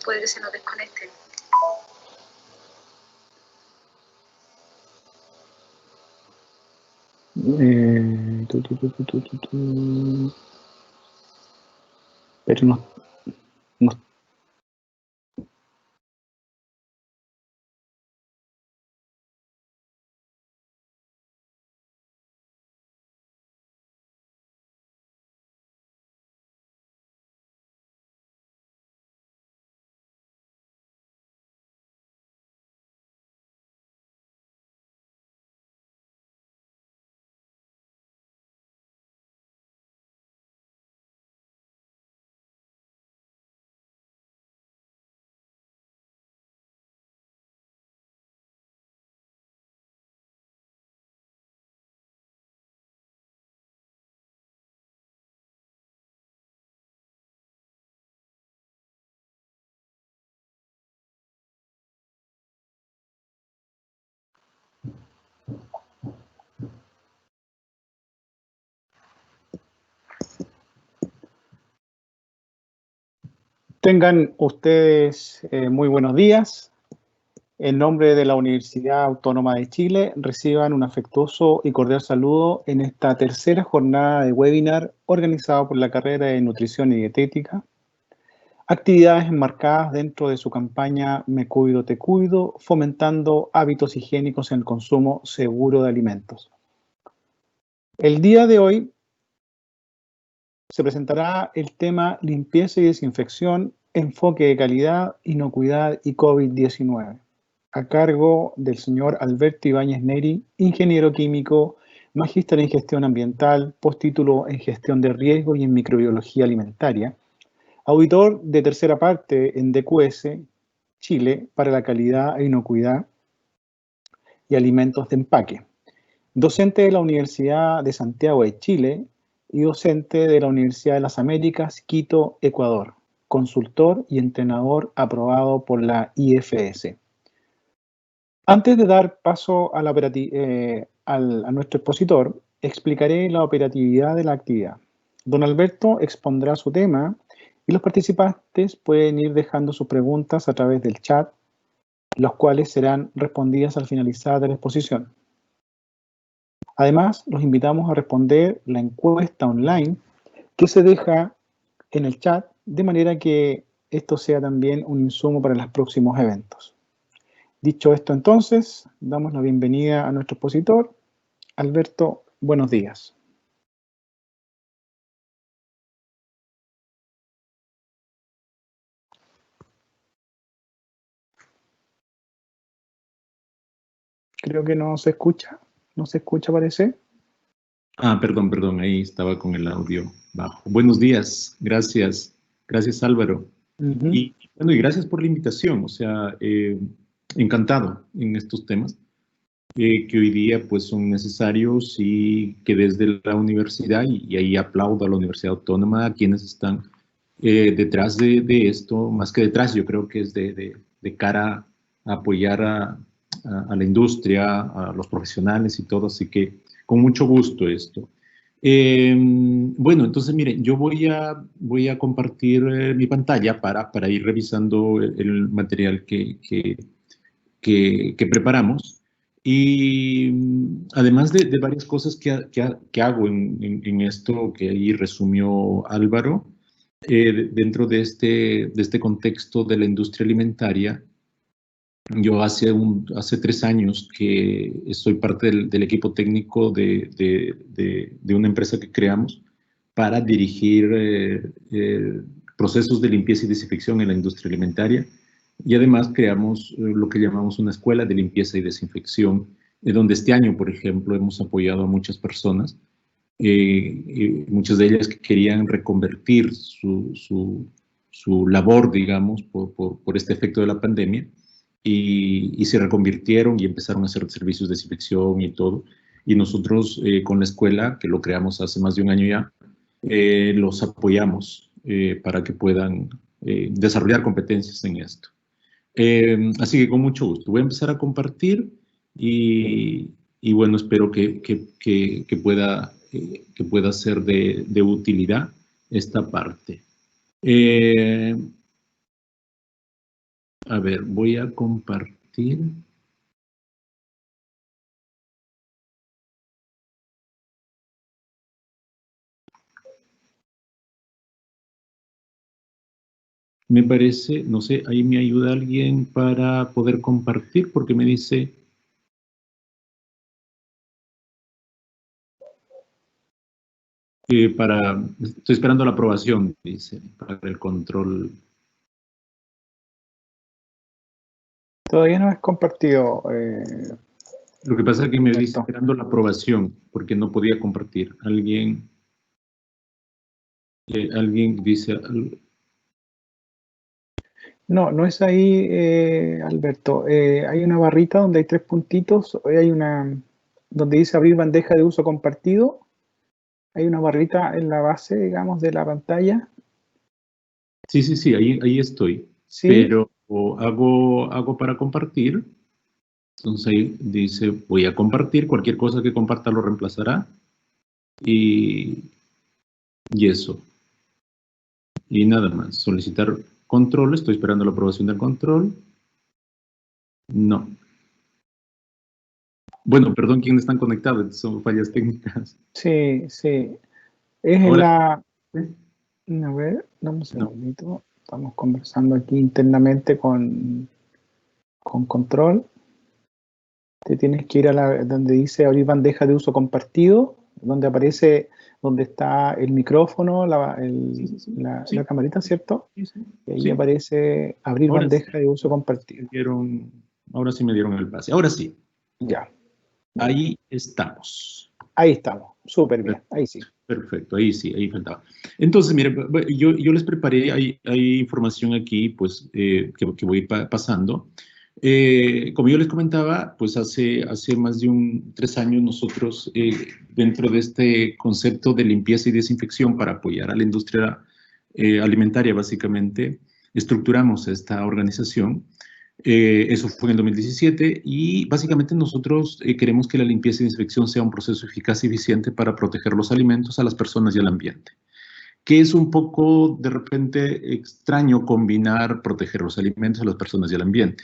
puede que se nos desconecten. Pero no. Tengan ustedes muy buenos días. En nombre de la Universidad Autónoma de Chile, reciban un afectuoso y cordial saludo en esta tercera jornada de webinar organizado por la carrera de Nutrición y Dietética. Actividades enmarcadas dentro de su campaña Me Cuido, Te Cuido, fomentando hábitos higiénicos en el consumo seguro de alimentos. El día de hoy se presentará el tema limpieza y desinfección, enfoque de calidad, inocuidad y COVID-19, a cargo del señor Alberto Ibáñez Neri, ingeniero químico, magíster en gestión ambiental, postítulo en gestión de riesgo y en microbiología alimentaria, auditor de tercera parte en DQS, Chile, para la calidad e inocuidad y alimentos de empaque, docente de la Universidad de Santiago de Chile, y docente de la Universidad de las Américas, Quito, Ecuador, consultor y entrenador aprobado por la IFS. Antes de dar paso a nuestro expositor, explicaré la operatividad de la actividad. Don Alberto expondrá su tema y los participantes pueden ir dejando sus preguntas a través del chat, las cuales serán respondidas al finalizar de la exposición. Además, los invitamos a responder la encuesta online que se deja en el chat, de manera que esto sea también un insumo para los próximos eventos. Dicho esto, entonces, damos la bienvenida a nuestro expositor. Alberto, buenos días. Creo que no se escucha, parece. Perdón, ahí estaba con el audio bajo. Buenos días, gracias Álvaro. Y gracias por la invitación, o sea, encantado en estos temas que hoy día pues son necesarios y que desde la universidad, y ahí aplaudo a la Universidad Autónoma, a quienes están detrás de esto, más que detrás, yo creo que es de cara a apoyar a la industria, a los profesionales y todo, así que con mucho gusto esto. Bueno, entonces miren, yo voy a compartir mi pantalla para ir revisando el material que preparamos. Y además de varias cosas que hago en esto que ahí resumió Álvaro, dentro de este contexto de la industria alimentaria, yo hace 3 años que soy parte del equipo técnico de una empresa que creamos para dirigir procesos de limpieza y desinfección en la industria alimentaria. Y además creamos lo que llamamos una escuela de limpieza y desinfección, donde este año, por ejemplo, hemos apoyado a muchas personas, muchas de ellas que querían reconvertir su labor, digamos, por este efecto de la pandemia, y se reconvirtieron y empezaron a hacer servicios de desinfección y todo. Y nosotros con la escuela, que lo creamos hace más de un año ya, los apoyamos para que puedan desarrollar competencias en esto. Así que con mucho gusto. Voy a empezar a compartir y bueno, espero que pueda ser de utilidad esta parte. A ver, voy a compartir. Me parece, no sé, ahí me ayuda alguien para poder compartir, porque me dice... estoy esperando la aprobación, dice, para el control. Todavía no es compartido. Lo que pasa es que me dice Alberto. esperando la aprobación, porque no podía compartir. Alguien dice... No, no es ahí, Alberto. Hay una barrita donde hay 3 puntitos. Hoy hay una donde dice abrir bandeja de uso compartido. Hay una barrita en la base, digamos, de la pantalla. Sí, ahí estoy. Sí. Pero hago para compartir. Entonces ahí dice, voy a compartir. Cualquier cosa que comparta lo reemplazará. Y eso. Y nada más. Solicitar control. Estoy esperando la aprobación del control. No. Bueno, perdón, ¿quiénes están conectados? Son fallas técnicas. Sí, sí. Es en Ahora, la... A ver, dame un segundito. Estamos conversando aquí internamente con control. Te tienes que ir a donde dice abrir bandeja de uso compartido, donde aparece, donde está el micrófono, la camarita, ¿cierto? Sí. Y ahí aparece abrir Ahora bandeja de uso compartido. Ahora sí me dieron el pase. Ahora sí. Ya. Ahí estamos. Ahí estamos. Súper bien. Ahí sí. Perfecto, ahí sí, ahí faltaba. Entonces, mire, yo les preparé, hay información aquí, pues, que voy a ir pasando. Como yo les comentaba, pues hace más de 3 años nosotros, dentro de este concepto de limpieza y desinfección para apoyar a la industria alimentaria, básicamente, estructuramos esta organización. Eso fue en el 2017 y básicamente nosotros queremos que la limpieza y desinfección sea un proceso eficaz y eficiente para proteger los alimentos, a las personas y al ambiente. Que es un poco de repente extraño combinar proteger los alimentos, a las personas y al ambiente.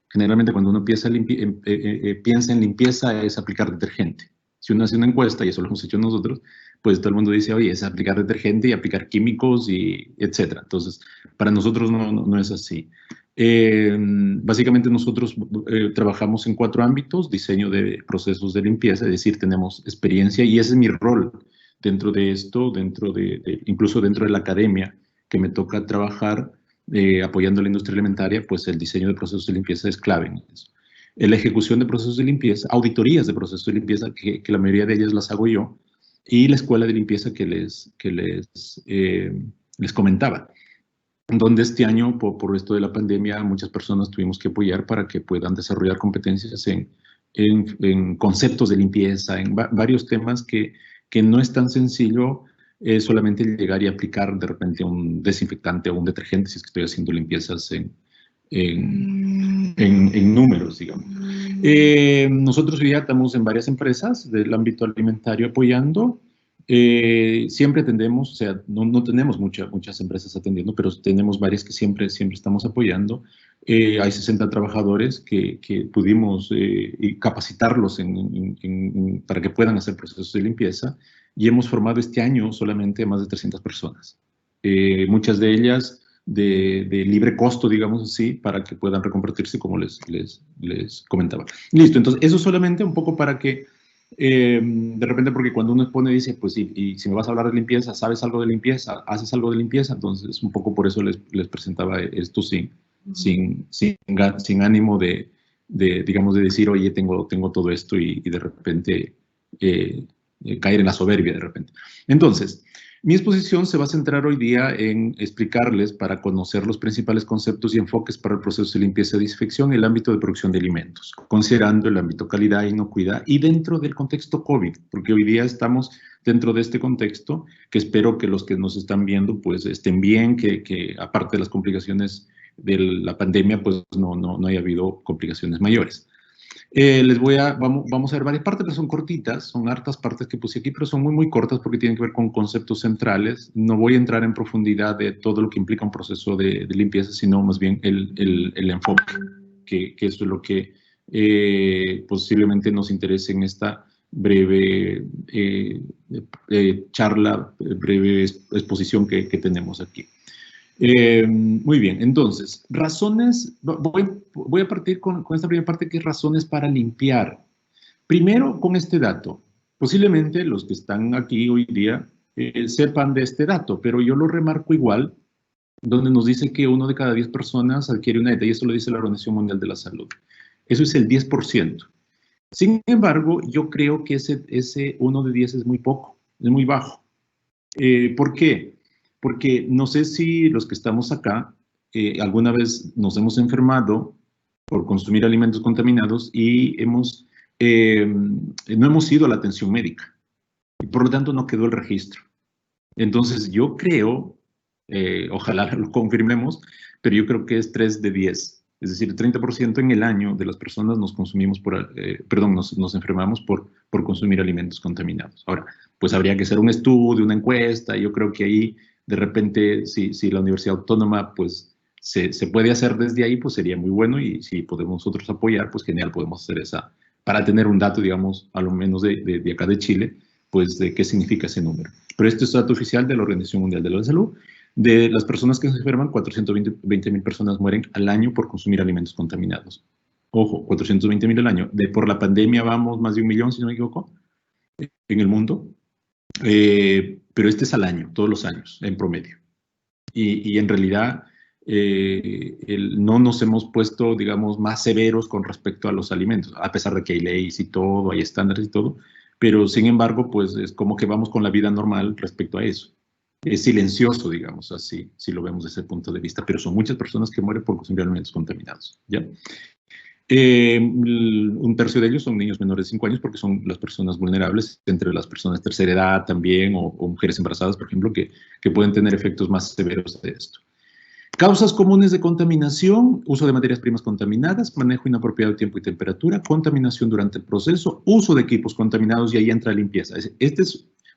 Generalmente cuando uno piensa en limpieza es aplicar detergente. Si uno hace una encuesta, y eso lo hemos hecho nosotros, pues todo el mundo dice, oye, es aplicar detergente y aplicar químicos y etcétera. Entonces, para nosotros no es así. Básicamente nosotros trabajamos en 4 ámbitos: diseño de procesos de limpieza, es decir, tenemos experiencia y ese es mi rol dentro de esto, incluso dentro de la academia, que me toca trabajar apoyando la industria alimentaria, pues el diseño de procesos de limpieza es clave en eso. La ejecución de procesos de limpieza, auditorías de procesos de limpieza, que la mayoría de ellas las hago yo, y la escuela de limpieza que les comentaba, donde este año, por esto de la pandemia, muchas personas tuvimos que apoyar para que puedan desarrollar competencias en conceptos de limpieza, en varios temas que no es tan sencillo solamente llegar y aplicar de repente un desinfectante o un detergente si es que estoy haciendo limpiezas en números, digamos. Nosotros ya estamos en varias empresas del ámbito alimentario apoyando. Siempre atendemos, o sea, no tenemos muchas empresas atendiendo, pero tenemos varias que siempre estamos apoyando. Hay 60 trabajadores que pudimos capacitarlos para que puedan hacer procesos de limpieza, y hemos formado este año solamente más de 300 personas. Muchas de ellas de libre costo, digamos así, para que puedan reconvertirse, como les comentaba. Listo, entonces eso solamente un poco para que de repente, porque cuando uno expone dice, pues y si me vas a hablar de limpieza, ¿sabes algo de limpieza? ¿Haces algo de limpieza? Entonces un poco por eso les presentaba esto sin ánimo digamos, de decir, oye, tengo todo esto y de repente caer en la soberbia de repente. Entonces, mi exposición se va a centrar hoy día en explicarles, para conocer los principales conceptos y enfoques para el proceso de limpieza y desinfección en el ámbito de producción de alimentos, considerando el ámbito calidad, inocuidad y dentro del contexto COVID, porque hoy día estamos dentro de este contexto, que espero que los que nos están viendo pues estén bien, que aparte de las complicaciones de la pandemia pues no haya habido complicaciones mayores. Vamos a ver varias partes, pero son cortitas, son hartas partes que puse aquí, pero son muy cortas porque tienen que ver con conceptos centrales. No voy a entrar en profundidad de todo lo que implica un proceso de limpieza, sino más bien el enfoque, que eso es lo que posiblemente nos interese en esta breve charla, breve exposición que tenemos aquí. Muy bien, entonces, razones, voy a partir con esta primera parte que es razones para limpiar. Primero, con este dato. Posiblemente los que están aquí hoy día sepan de este dato, pero yo lo remarco igual, donde nos dice que 1 de cada 10 personas adquiere una ETA, y eso lo dice la Organización Mundial de la Salud. Eso es el 10%. Sin embargo, yo creo que ese 1 de 10 es muy poco, es muy bajo. ¿Por qué? Porque no sé si los que estamos acá alguna vez nos hemos enfermado por consumir alimentos contaminados y no hemos ido a la atención médica. Y por lo tanto no quedó el registro. Entonces yo creo, ojalá lo confirmemos, pero yo creo que es 3 de 10. Es decir, 30% en el año de las personas nos enfermamos por consumir alimentos contaminados. Ahora, pues habría que hacer un estudio, una encuesta, y yo creo que ahí, de repente, si la Universidad Autónoma, pues, se puede hacer desde ahí, pues sería muy bueno, y si podemos nosotros apoyar, pues genial, podemos hacer para tener un dato, digamos, a lo menos de acá de Chile, pues de qué significa ese número. Pero esto es dato oficial de la Organización Mundial de la Salud. De las personas que se enferman, 420,000 personas mueren al año por consumir alimentos contaminados. Ojo, 420,000 al año. Por la pandemia vamos más de 1 millón, si no me equivoco, en el mundo. Pero este es al año, todos los años, en promedio. Y en realidad no nos hemos puesto, digamos, más severos con respecto a los alimentos, a pesar de que hay leyes y todo, hay estándares y todo, pero sin embargo, pues es como que vamos con la vida normal respecto a eso. Es silencioso, digamos así, si lo vemos desde ese punto de vista, pero son muchas personas que mueren por consumir alimentos contaminados, ¿ya? 1/3 de ellos son niños menores de 5 años porque son las personas vulnerables, entre las personas de tercera edad también, o mujeres embarazadas, por ejemplo, que pueden tener efectos más severos de esto. Causas comunes de contaminación: uso de materias primas contaminadas, manejo inapropiado de tiempo y temperatura, contaminación durante el proceso, uso de equipos contaminados, y ahí entra limpieza. O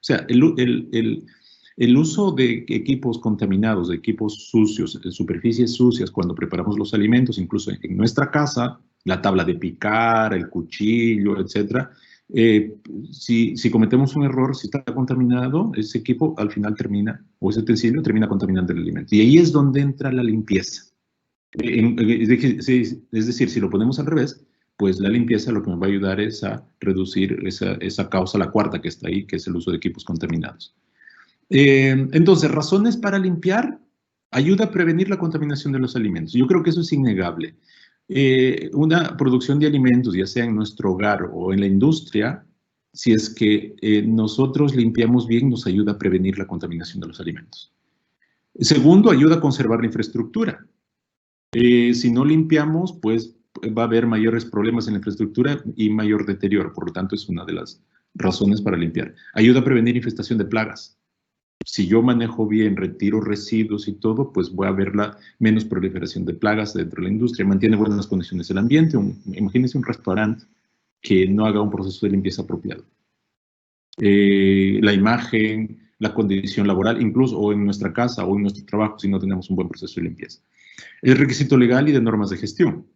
sea, el uso de equipos contaminados, de equipos sucios, de superficies sucias cuando preparamos los alimentos, incluso en nuestra casa, la tabla de picar, el cuchillo, etcétera. Si cometemos un error, si está contaminado, ese equipo al final o ese utensilio termina contaminando el alimento. Y ahí es donde entra la limpieza. Es decir, si lo ponemos al revés, pues la limpieza lo que me va a ayudar es a reducir esa causa, la cuarta que está ahí, que es el uso de equipos contaminados. Entonces, razones para limpiar: ayuda a prevenir la contaminación de los alimentos. Yo creo que eso es innegable. Una producción de alimentos, ya sea en nuestro hogar o en la industria, si es que nosotros limpiamos bien, nos ayuda a prevenir la contaminación de los alimentos. Segundo, ayuda a conservar la infraestructura. Si no limpiamos, pues va a haber mayores problemas en la infraestructura y mayor deterioro. Por lo tanto, es una de las razones para limpiar. Ayuda a prevenir infestación de plagas. Si yo manejo bien, retiro residuos y todo, pues voy a ver menos proliferación de plagas dentro de la industria. Mantiene buenas condiciones del ambiente. Imagínense un restaurante que no haga un proceso de limpieza apropiado. La imagen, la condición laboral, incluso o en nuestra casa o en nuestro trabajo, si no tenemos un buen proceso de limpieza. Es requisito legal y de normas de gestión.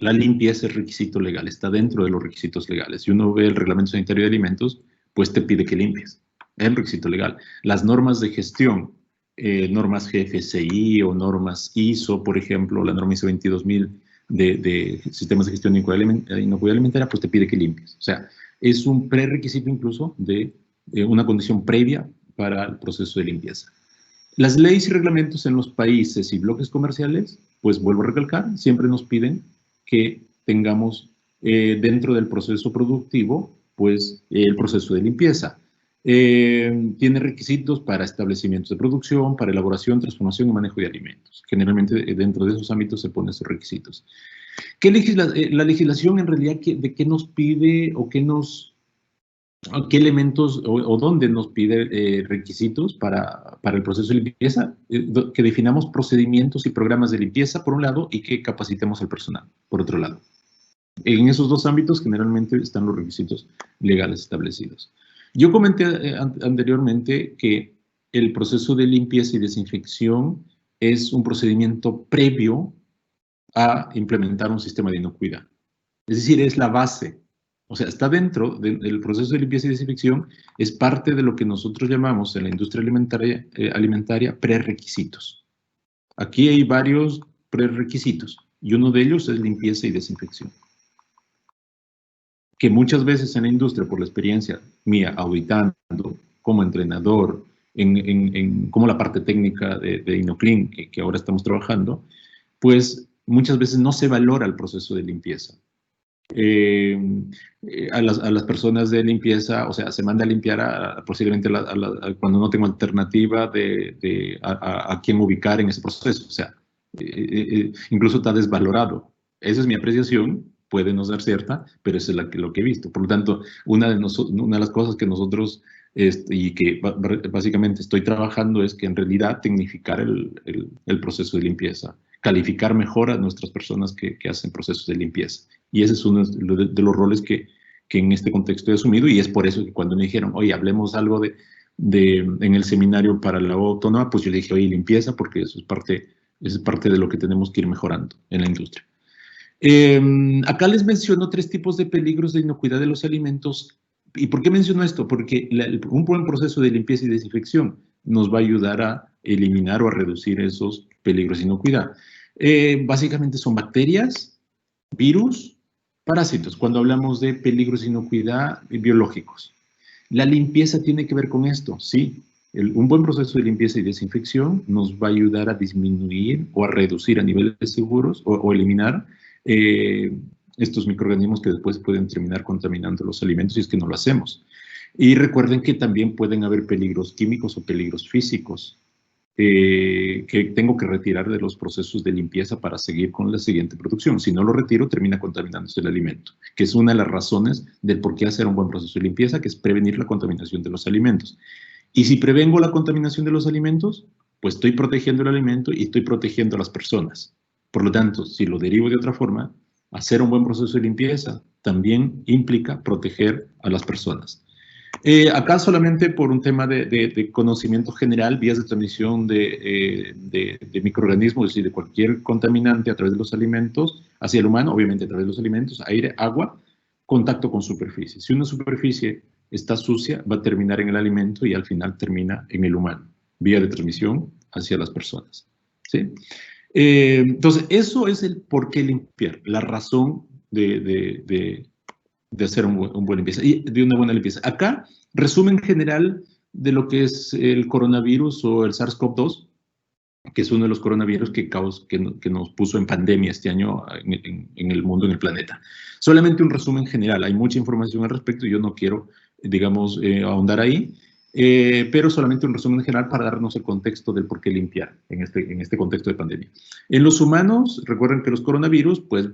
La limpieza es requisito legal, está dentro de los requisitos legales. Si uno ve el Reglamento Sanitario de Alimentos, pues te pide que limpies. Es el requisito legal. Las normas de gestión, normas GFCI o normas ISO, por ejemplo, la norma ISO 22000 de sistemas de gestión de inocuidad alimentaria, pues te pide que limpies. O sea, es un prerequisito incluso de una condición previa para el proceso de limpieza. Las leyes y reglamentos en los países y bloques comerciales, pues vuelvo a recalcar, siempre nos piden que tengamos dentro del proceso productivo, pues el proceso de limpieza. Tiene requisitos para establecimientos de producción, para elaboración, transformación y manejo de alimentos. Generalmente dentro de esos ámbitos se ponen esos requisitos. La legislación en realidad de qué nos pide o qué elementos o dónde nos pide requisitos para el proceso de limpieza? Que definamos procedimientos y programas de limpieza por un lado y que capacitemos al personal por otro lado. En esos dos ámbitos generalmente están los requisitos legales establecidos. Yo comenté anteriormente que el proceso de limpieza y desinfección es un procedimiento previo a implementar un sistema de inocuidad. Es decir, es la base. O sea, está dentro del proceso de limpieza y desinfección, es parte de lo que nosotros llamamos en la industria alimentaria prerequisitos. Aquí hay varios prerequisitos y uno de ellos es limpieza y desinfección. Que muchas veces en la industria, por la experiencia mía auditando como entrenador, como la parte técnica de Inoclean, que ahora estamos trabajando, pues muchas veces no se valora el proceso de limpieza. A las personas de limpieza, o sea, se manda a limpiar posiblemente cuando no tengo alternativa a quién ubicar en ese proceso. O sea, incluso está desvalorado. Esa es mi apreciación, puede no ser cierta, pero eso es lo que he visto. Por lo tanto, una de las cosas que nosotros, y que básicamente estoy trabajando, es que en realidad tecnificar el proceso de limpieza, calificar mejor a nuestras personas que hacen procesos de limpieza. Y ese es uno de los roles que en este contexto he asumido, y es por eso que cuando me dijeron, oye, hablemos algo en el seminario para la autónoma, pues yo le dije, oye, limpieza, porque eso es parte de lo que tenemos que ir mejorando en la industria. Acá les menciono 3 tipos de peligros de inocuidad de los alimentos. ¿Y por qué menciono esto? Porque un buen proceso de limpieza y desinfección nos va a ayudar a eliminar o a reducir esos peligros de inocuidad. Básicamente son bacterias, virus, parásitos, cuando hablamos de peligros de inocuidad biológicos. La limpieza tiene que ver con esto, sí. Un buen proceso de limpieza y desinfección nos va a ayudar a disminuir o a reducir a niveles seguros o eliminar estos microorganismos que después pueden terminar contaminando los alimentos si es que no lo hacemos. Y recuerden que también pueden haber peligros químicos o peligros físicos que tengo que retirar de los procesos de limpieza para seguir con la siguiente producción. Si no lo retiro, termina contaminándose el alimento, que es una de las razones del por qué hacer un buen proceso de limpieza, que es prevenir la contaminación de los alimentos. Y si prevengo la contaminación de los alimentos, pues estoy protegiendo el alimento y estoy protegiendo a las personas. Por lo tanto, si lo derivo de otra forma, hacer un buen proceso de limpieza también implica proteger a las personas. Acá solamente por un tema de conocimiento general, vías de transmisión de microorganismos, es decir, de cualquier contaminante a través de los alimentos hacia el humano, obviamente a través de los alimentos, aire, agua, contacto con superficie. Si una superficie está sucia, va a terminar en el alimento y al final termina en el humano. Vía de transmisión hacia las personas. ¿Sí? Entonces, eso es el por qué limpiar, la razón de hacer un buen limpieza, y de una buena limpieza. Acá, resumen general de lo que es el coronavirus o el SARS-CoV-2, que es uno de los coronavirus que nos puso en pandemia este año en el mundo, en el planeta. Solamente un resumen general, hay mucha información al respecto, yo no quiero, digamos, ahondar ahí, pero solamente un resumen general para darnos el contexto del por qué limpiar en este contexto de pandemia. En los humanos, recuerden que los coronavirus, pues,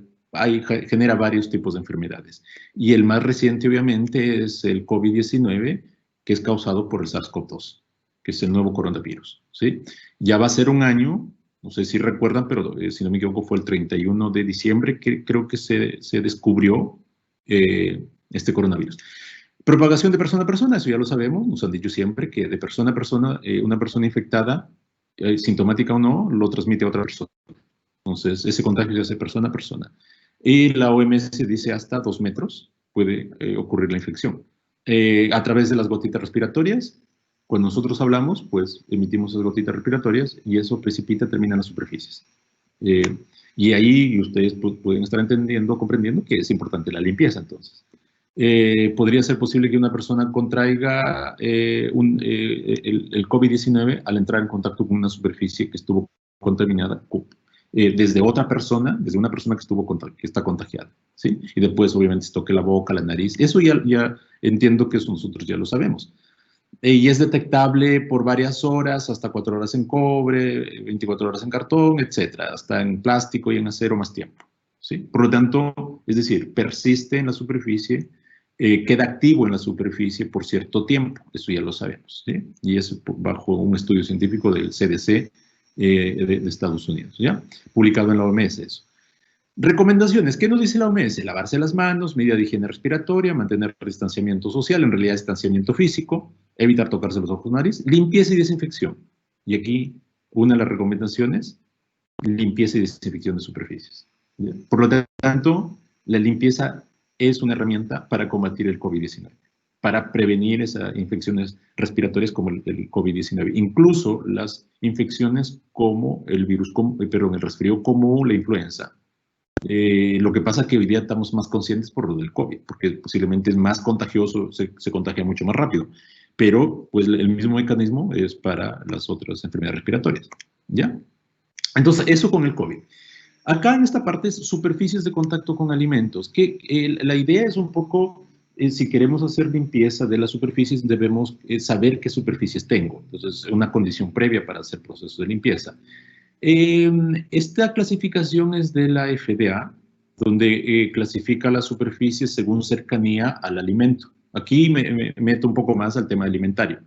genera varios tipos de enfermedades. Y el más reciente, obviamente, es el COVID-19, que es causado por el SARS-CoV-2, que es el nuevo coronavirus, ¿sí? Ya va a ser un año, no sé si recuerdan, pero si no me equivoco fue el 31 de diciembre que creo que se descubrió este coronavirus. Propagación de persona a persona, eso ya lo sabemos, nos han dicho siempre que de persona a persona, una persona infectada, sintomática o no, lo transmite a otra persona. Entonces, ese contagio se hace persona a persona. Y la OMS dice hasta 2 metros puede ocurrir la infección. A través de las gotitas respiratorias, cuando nosotros hablamos, pues emitimos esas gotitas respiratorias y eso precipita, termina en las superficies. Y ahí ustedes pueden estar entendiendo, comprendiendo que es importante la limpieza, entonces. Podría ser posible que una persona contraiga el COVID-19 al entrar en contacto con una superficie que estuvo contaminada desde otra persona, desde una persona que está contagiada, ¿sí? Y después, obviamente, se toque la boca, la nariz. Eso ya entiendo que eso nosotros ya lo sabemos. Y es detectable por varias horas, hasta 4 horas en cobre, 24 horas en cartón, etcétera, hasta en plástico y en acero más tiempo, ¿sí? Por lo tanto, es decir, persiste en la superficie, queda activo en la superficie por cierto tiempo, eso ya lo sabemos, ¿sí? Y es bajo un estudio científico del CDC de Estados Unidos, ¿ya? Publicado en la OMS eso. Recomendaciones. ¿Qué nos dice la OMS? Lavarse las manos, medida de higiene respiratoria, mantener distanciamiento social, en realidad distanciamiento físico, evitar tocarse los ojos, nariz, limpieza y desinfección. Y aquí, una de las recomendaciones, limpieza y desinfección de superficies. Por lo tanto, la limpieza es una herramienta para combatir el COVID-19, para prevenir esas infecciones respiratorias como el COVID-19, incluso las infecciones como el virus, el resfrío como la influenza. Lo que pasa es que hoy día estamos más conscientes por lo del COVID, porque posiblemente es más contagioso, se contagia mucho más rápido, pero pues el mismo mecanismo es para las otras enfermedades respiratorias, ¿ya? Entonces, eso con el COVID. Acá en esta parte es superficies de contacto con alimentos, que la idea es un poco, si queremos hacer limpieza de las superficies, debemos saber qué superficies tengo. Entonces, es una condición previa para hacer procesos de limpieza. Esta clasificación es de la FDA, donde clasifica las superficies según cercanía al alimento. Aquí me meto un poco más al tema alimentario.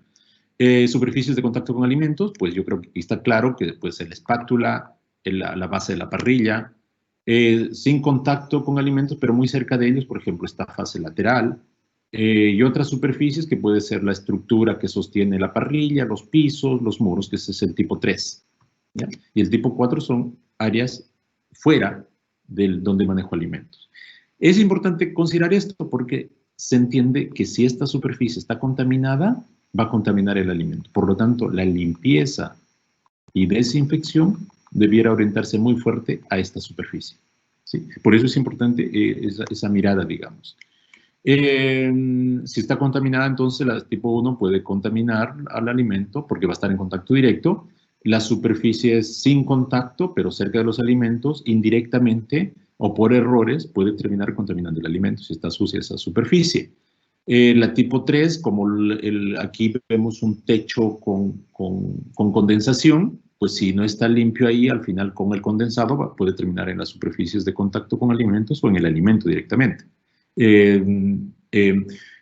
Superficies de contacto con alimentos, pues yo creo que aquí está claro que pues, la espátula, la base de la parrilla, sin contacto con alimentos, pero muy cerca de ellos, por ejemplo, esta fase lateral, y otras superficies que puede ser la estructura que sostiene la parrilla, los pisos, los muros, que ese es el tipo 3. ¿Ya? Y el tipo 4 son áreas fuera del donde manejo alimentos. Es importante considerar esto porque se entiende que si esta superficie está contaminada, va a contaminar el alimento. Por lo tanto, la limpieza y desinfección debiera orientarse muy fuerte a esta superficie. ¿Sí? Por eso es importante esa mirada, digamos. Si está contaminada, entonces la tipo 1 puede contaminar al alimento porque va a estar en contacto directo. Las superficies sin contacto, pero cerca de los alimentos, indirectamente o por errores, puede terminar contaminando el alimento si está sucia esa superficie. La tipo 3, como aquí vemos un techo con condensación, pues si no está limpio ahí, al final con el condensado puede terminar en las superficies de contacto con alimentos o en el alimento directamente.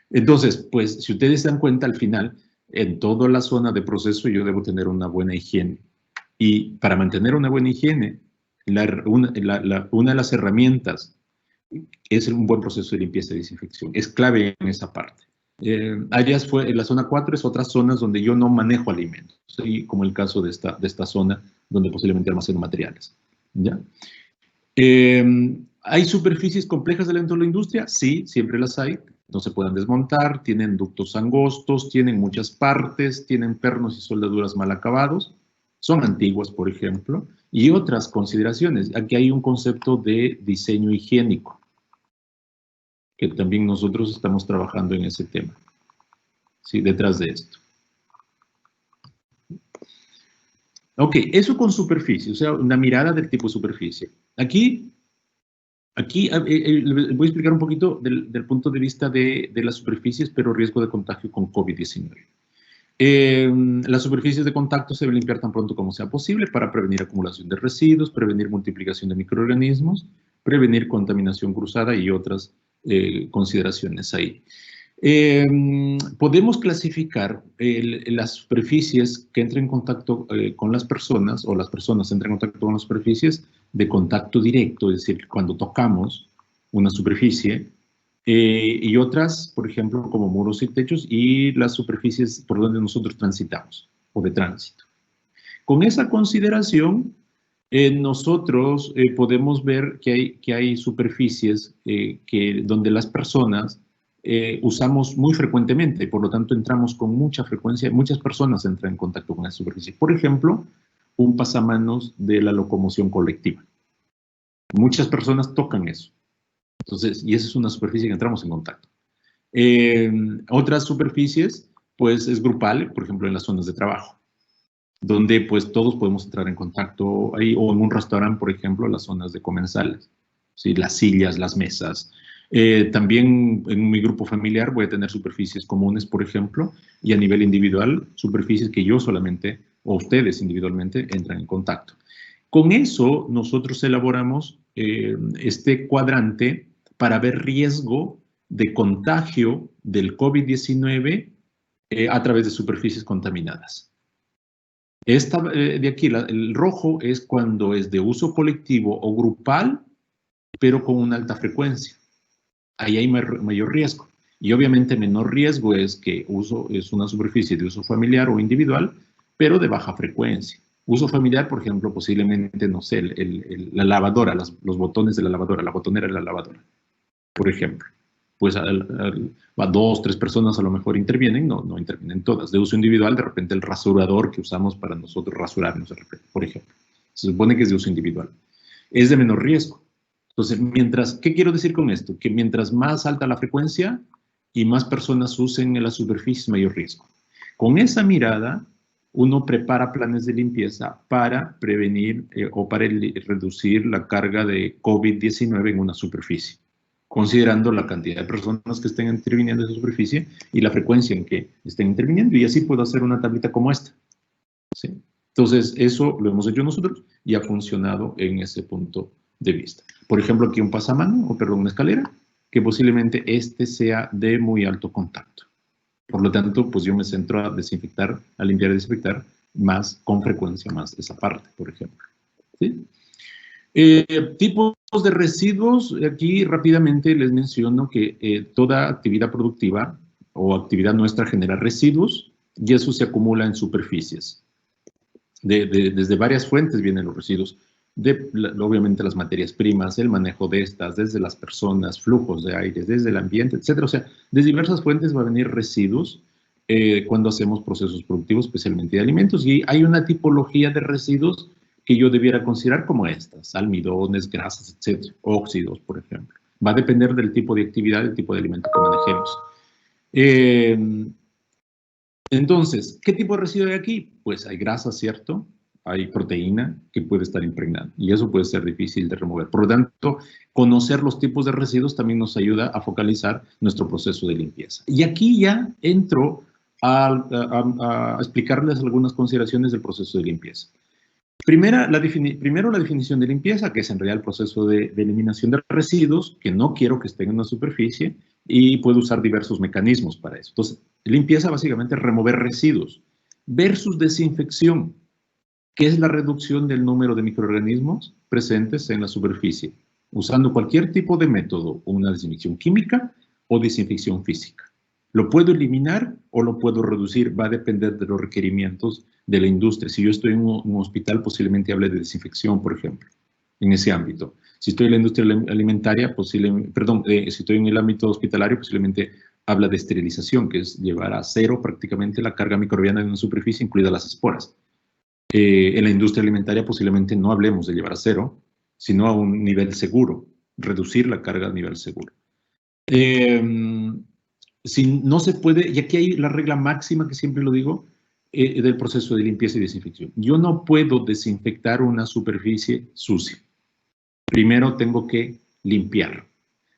Entonces, pues si ustedes se dan cuenta, al final, en toda la zona de proceso yo debo tener una buena higiene. Y para mantener una buena higiene, una de las herramientas es un buen proceso de limpieza y desinfección. Es clave en esa parte. Áreas en la zona 4 es otras zonas donde yo no manejo alimentos, ¿sí? Como el caso de esta zona donde posiblemente almaceno materiales. ¿Ya? ¿Hay superficies complejas dentro de la industria? Sí, siempre las hay. No se pueden desmontar, tienen ductos angostos, tienen muchas partes, tienen pernos y soldaduras mal acabados, son antiguas, por ejemplo, y otras consideraciones. Aquí hay un concepto de diseño higiénico, que también nosotros estamos trabajando en ese tema, ¿sí? Detrás de esto. Ok, eso con superficie, o sea, una mirada del tipo superficie. Aquí voy a explicar un poquito del punto de vista de las superficies, pero riesgo de contagio con COVID-19. Las superficies de contacto se deben limpiar tan pronto como sea posible para prevenir acumulación de residuos, prevenir multiplicación de microorganismos, prevenir contaminación cruzada y otras consideraciones ahí. Podemos clasificar las superficies que entran en contacto con las personas, o las personas entran en contacto con las superficies de contacto directo, es decir, cuando tocamos una superficie, y otras, por ejemplo, como muros y techos, y las superficies por donde nosotros transitamos, o de tránsito. Con esa consideración, nosotros podemos ver que hay superficies donde las personas usamos muy frecuentemente, y por lo tanto entramos con mucha frecuencia, muchas personas entran en contacto con esa superficie. Por ejemplo, un pasamanos de la locomoción colectiva. Muchas personas tocan eso. Entonces, y esa es una superficie que entramos en contacto. Otras superficies, pues es grupal, por ejemplo, en las zonas de trabajo, donde pues todos podemos entrar en contacto ahí, o en un restaurante, por ejemplo, las zonas de comensales, ¿sí? Las sillas, las mesas. También en mi grupo familiar voy a tener superficies comunes, por ejemplo, y a nivel individual, superficies que yo solamente, o ustedes individualmente, entran en contacto. Con eso, nosotros elaboramos este cuadrante para ver riesgo de contagio del COVID-19 a través de superficies contaminadas. Esta de aquí, el rojo, es cuando es de uso colectivo o grupal pero con una alta frecuencia. Ahí hay mayor riesgo. Y obviamente menor riesgo es que es una superficie de uso familiar o individual, pero de baja frecuencia. Uso familiar, por ejemplo, posiblemente, no sé, la lavadora, los botones de la lavadora, la botonera de la lavadora, por ejemplo. Pues a 2, 3 personas a lo mejor intervienen, no intervienen todas. De uso individual, de repente el rasurador que usamos para nosotros rasurarnos, de repente, por ejemplo. Se supone que es de uso individual. Es de menor riesgo. Entonces, ¿qué quiero decir con esto? Que mientras más alta la frecuencia y más personas usen en la superficie, mayor riesgo. Con esa mirada, uno prepara planes de limpieza para prevenir o para reducir la carga de COVID-19 en una superficie, considerando la cantidad de personas que estén interviniendo en esa superficie y la frecuencia en que estén interviniendo. Y así puedo hacer una tablita como esta, ¿sí? Entonces, eso lo hemos hecho nosotros y ha funcionado en ese punto de vista. Por ejemplo, aquí un pasamano, una escalera, que posiblemente sea de muy alto contacto. Por lo tanto, pues yo me centro a desinfectar, a limpiar y desinfectar más, con frecuencia más esa parte, por ejemplo. ¿Sí? Tipos de residuos, aquí rápidamente les menciono que toda actividad productiva o actividad nuestra genera residuos y eso se acumula en superficies. Desde varias fuentes vienen los residuos, obviamente las materias primas, el manejo de estas, desde las personas, flujos de aire, desde el ambiente, etc. O sea, de diversas fuentes va a venir residuos cuando hacemos procesos productivos, especialmente de alimentos, y hay una tipología de residuos que yo debiera considerar como estas, almidones, grasas, etc., óxidos, por ejemplo. Va a depender del tipo de actividad, del tipo de alimento que manejemos. Entonces, ¿qué tipo de residuo hay aquí? Pues hay grasa, ¿cierto? Hay proteína que puede estar impregnada y eso puede ser difícil de remover. Por lo tanto, conocer los tipos de residuos también nos ayuda a focalizar nuestro proceso de limpieza. Y aquí ya entro a explicarles algunas consideraciones del proceso de limpieza. Primero, la definición de limpieza, que es en realidad el proceso de eliminación de residuos, que no quiero que estén en una superficie, y puedo usar diversos mecanismos para eso. Entonces, limpieza básicamente es remover residuos, versus desinfección, que es la reducción del número de microorganismos presentes en la superficie, usando cualquier tipo de método, una desinfección química o desinfección física. Lo puedo eliminar o lo puedo reducir, va a depender de los requerimientos de la industria. Si yo estoy en un hospital, posiblemente hable de desinfección, por ejemplo, en ese ámbito. Si estoy en la industria alimentaria, si estoy en el ámbito hospitalario, posiblemente habla de esterilización, que es llevar a cero prácticamente la carga microbiana de una superficie, incluidas las esporas. En la industria alimentaria posiblemente no hablemos de llevar a cero, sino a un nivel seguro, reducir la carga a nivel seguro. Si no se puede, y aquí hay la regla máxima que siempre lo digo, del proceso de limpieza y desinfección. Yo no puedo desinfectar una superficie sucia. Primero tengo que limpiar.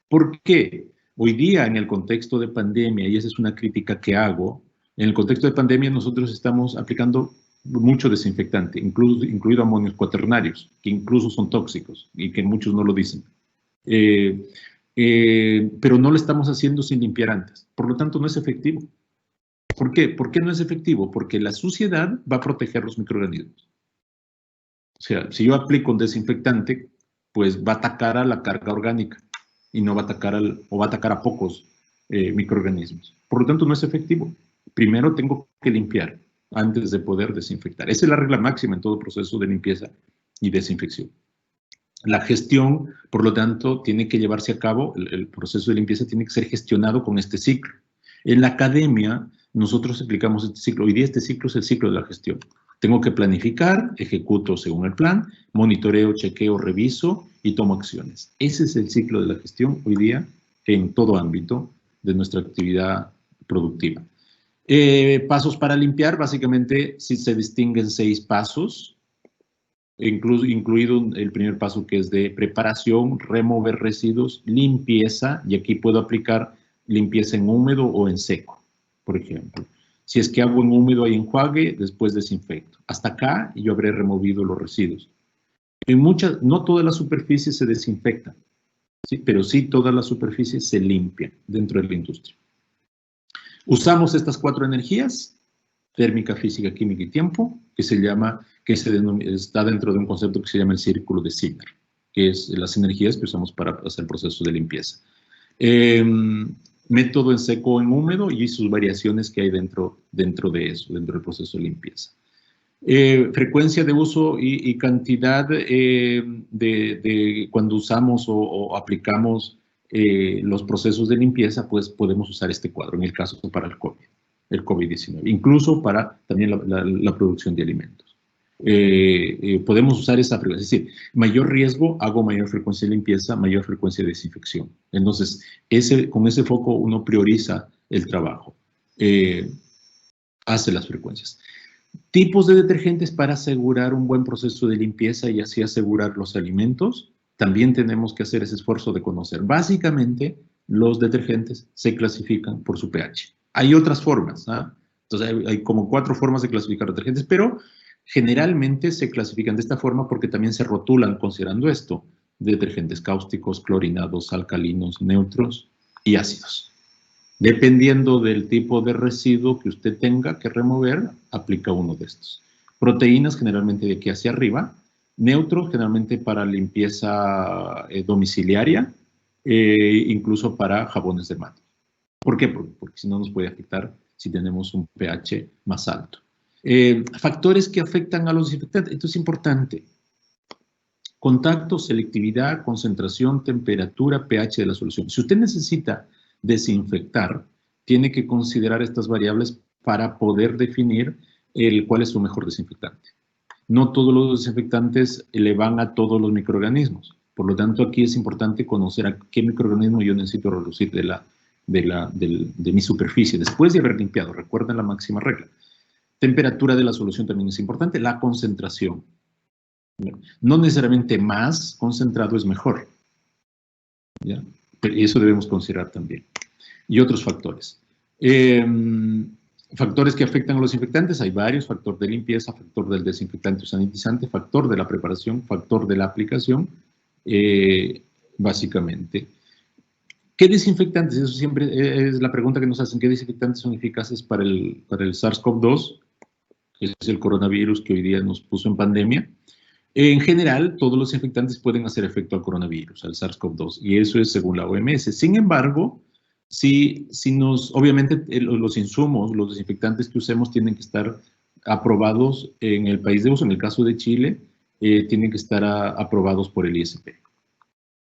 ¿Por qué? Hoy día, en el contexto de pandemia, y esa es una crítica que hago, en el contexto de pandemia nosotros estamos aplicando mucho desinfectante, incluido amonios cuaternarios, que incluso son tóxicos y que muchos no lo dicen. Pero no lo estamos haciendo sin limpiar antes. Por lo tanto, no es efectivo. ¿Por qué? ¿Por qué no es efectivo? Porque la suciedad va a proteger los microorganismos. O sea, si yo aplico un desinfectante, pues va a atacar a la carga orgánica y no va a atacar va a atacar a pocos microorganismos. Por lo tanto, no es efectivo. Primero tengo que limpiar antes de poder desinfectar. Esa es la regla máxima en todo proceso de limpieza y desinfección. La gestión, por lo tanto, tiene que llevarse a cabo, el proceso de limpieza tiene que ser gestionado con este ciclo. En la academia, nosotros explicamos este ciclo. Hoy día este ciclo es el ciclo de la gestión. Tengo que planificar, ejecuto según el plan, monitoreo, chequeo, reviso y tomo acciones. Ese es el ciclo de la gestión hoy día en todo ámbito de nuestra actividad productiva. Pasos para limpiar, básicamente si se distinguen 6 pasos, incluido el primer paso que es de preparación, remover residuos, limpieza, y aquí puedo aplicar limpieza en húmedo o en seco, por ejemplo. Si es que hago en húmedo hay enjuague, después desinfecto. Hasta acá yo habré removido los residuos. No todas las superficies se desinfectan, ¿sí? Pero sí todas las superficies se limpian dentro de la industria. Usamos estas 4 energías, térmica, física, química y tiempo, que está dentro de un concepto que se llama el círculo de Zimmer. que es las energías que usamos para hacer el proceso de limpieza. Método en seco o en húmedo y sus variaciones que hay dentro de eso, dentro del proceso de limpieza. Frecuencia de uso y cantidad de cuando usamos o aplicamos los procesos de limpieza, pues podemos usar este cuadro, en el caso para el COVID-19, incluso para también la producción de alimentos. Podemos usar esa frecuencia, es decir, mayor riesgo, hago mayor frecuencia de limpieza, mayor frecuencia de desinfección. Entonces, con ese foco uno prioriza el trabajo, hace las frecuencias. Tipos de detergentes para asegurar un buen proceso de limpieza y así asegurar los alimentos. También tenemos que hacer ese esfuerzo de conocer. Básicamente, los detergentes se clasifican por su pH. Hay otras formas, ¿ah? Entonces, hay como 4 formas de clasificar detergentes, pero generalmente se clasifican de esta forma porque también se rotulan considerando esto: detergentes cáusticos, clorinados, alcalinos, neutros y ácidos. Dependiendo del tipo de residuo que usted tenga que remover, aplica uno de estos. Proteínas, generalmente de aquí hacia arriba. Neutros, generalmente para limpieza domiciliaria, incluso para jabones de mano. ¿Por qué? Porque si no nos puede afectar si tenemos un pH más alto. Factores que afectan a los desinfectantes. Esto es importante. Contacto, selectividad, concentración, temperatura, pH de la solución. Si usted necesita desinfectar, tiene que considerar estas variables para poder definir cuál es su mejor desinfectante. No todos los desinfectantes le van a todos los microorganismos. Por lo tanto, aquí es importante conocer a qué microorganismo yo necesito reducir de mi superficie después de haber limpiado. Recuerden la máxima regla. Temperatura de la solución también es importante. La concentración. No necesariamente más concentrado es mejor, ¿ya? Pero eso debemos considerar también. Y otros factores. Factores que afectan a los desinfectantes, hay varios: factor de limpieza, factor del desinfectante o sanitizante, factor de la preparación, factor de la aplicación, básicamente. ¿Qué desinfectantes? Eso siempre es la pregunta que nos hacen. ¿Qué desinfectantes son eficaces para el SARS-CoV-2? Que es el coronavirus que hoy día nos puso en pandemia. En general, todos los desinfectantes pueden hacer efecto al coronavirus, al SARS-CoV-2, y eso es según la OMS. Sin embargo, obviamente los insumos, los desinfectantes que usemos tienen que estar aprobados en el país de uso. En el caso de Chile, tienen que estar aprobados por el ISP.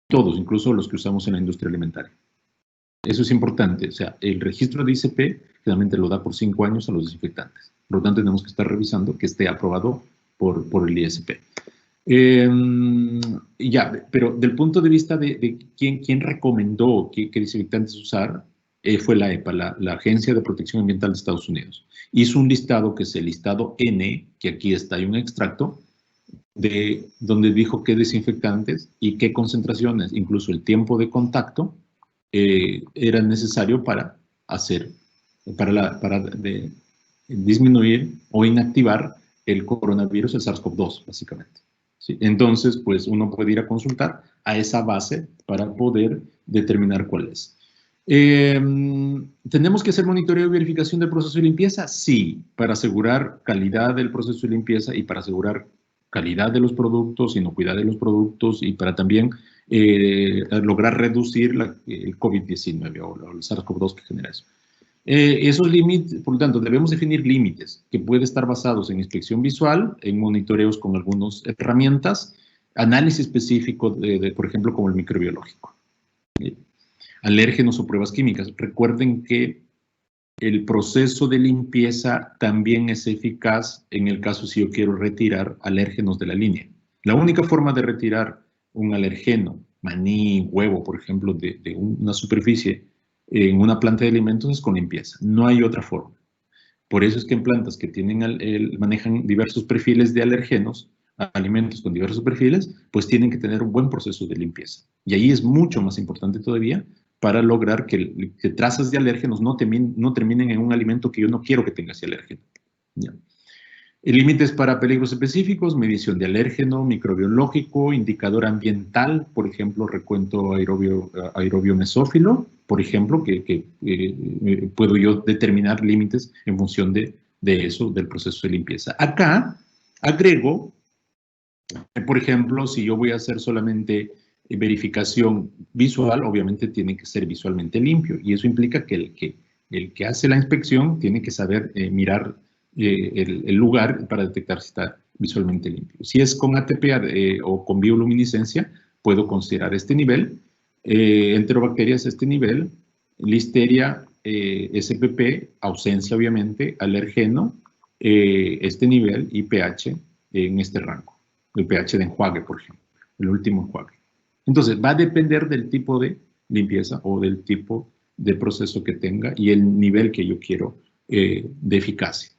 Todos, incluso los que usamos en la industria alimentaria. Eso es importante. O sea, el registro de ISP generalmente lo da por 5 años a los desinfectantes. Por lo tanto, tenemos que estar revisando que esté aprobado por el ISP. Pero del punto de vista de quién recomendó qué desinfectantes usar, fue la EPA, la Agencia de Protección Ambiental de Estados Unidos. Hizo un listado que es el listado N, que aquí está, hay un extracto, de donde dijo qué desinfectantes y qué concentraciones, incluso el tiempo de contacto, era necesario para disminuir o inactivar el coronavirus, el SARS-CoV-2, básicamente. ¿Sí? Entonces, pues uno puede ir a consultar a esa base para poder determinar cuál es. ¿Tenemos que hacer monitoreo y verificación del proceso de limpieza? Sí, para asegurar calidad del proceso de limpieza y para asegurar calidad de los productos, inocuidad de los productos y para también lograr reducir el COVID-19 o el SARS-CoV-2 que genera eso. Esos límites, por lo tanto, debemos definir límites que pueden estar basados en inspección visual, en monitoreos con algunas herramientas, análisis específico, por ejemplo, como el microbiológico. Alérgenos o pruebas químicas. Recuerden que el proceso de limpieza también es eficaz en el caso si yo quiero retirar alérgenos de la línea. La única forma de retirar un alergeno, maní, huevo, por ejemplo, de una superficie en una planta de alimentos es con limpieza. No hay otra forma. Por eso es que en plantas que manejan diversos perfiles de alergenos, alimentos con diversos perfiles, pues tienen que tener un buen proceso de limpieza. Y ahí es mucho más importante todavía para lograr que trazas de alérgenos no terminen en un alimento que yo no quiero que tenga ese alérgeno. ¿Ya? Límites para peligros específicos: medición de alérgeno, microbiológico, indicador ambiental, por ejemplo, recuento aerobio mesófilo, por ejemplo, que puedo yo determinar límites en función de eso, del proceso de limpieza. Acá agrego Por ejemplo, si yo voy a hacer solamente verificación visual, obviamente tiene que ser visualmente limpio, y eso implica que el que hace la inspección tiene que saber mirar el lugar para detectar si está visualmente limpio. Si es con ATP o con bioluminiscencia, puedo considerar este nivel, enterobacterias este nivel, listeria, SPP, ausencia obviamente, alergeno, este nivel y pH en este rango. El pH de enjuague, por ejemplo, el último enjuague. Entonces, va a depender del tipo de limpieza o del tipo de proceso que tenga y el nivel que yo quiero de eficacia.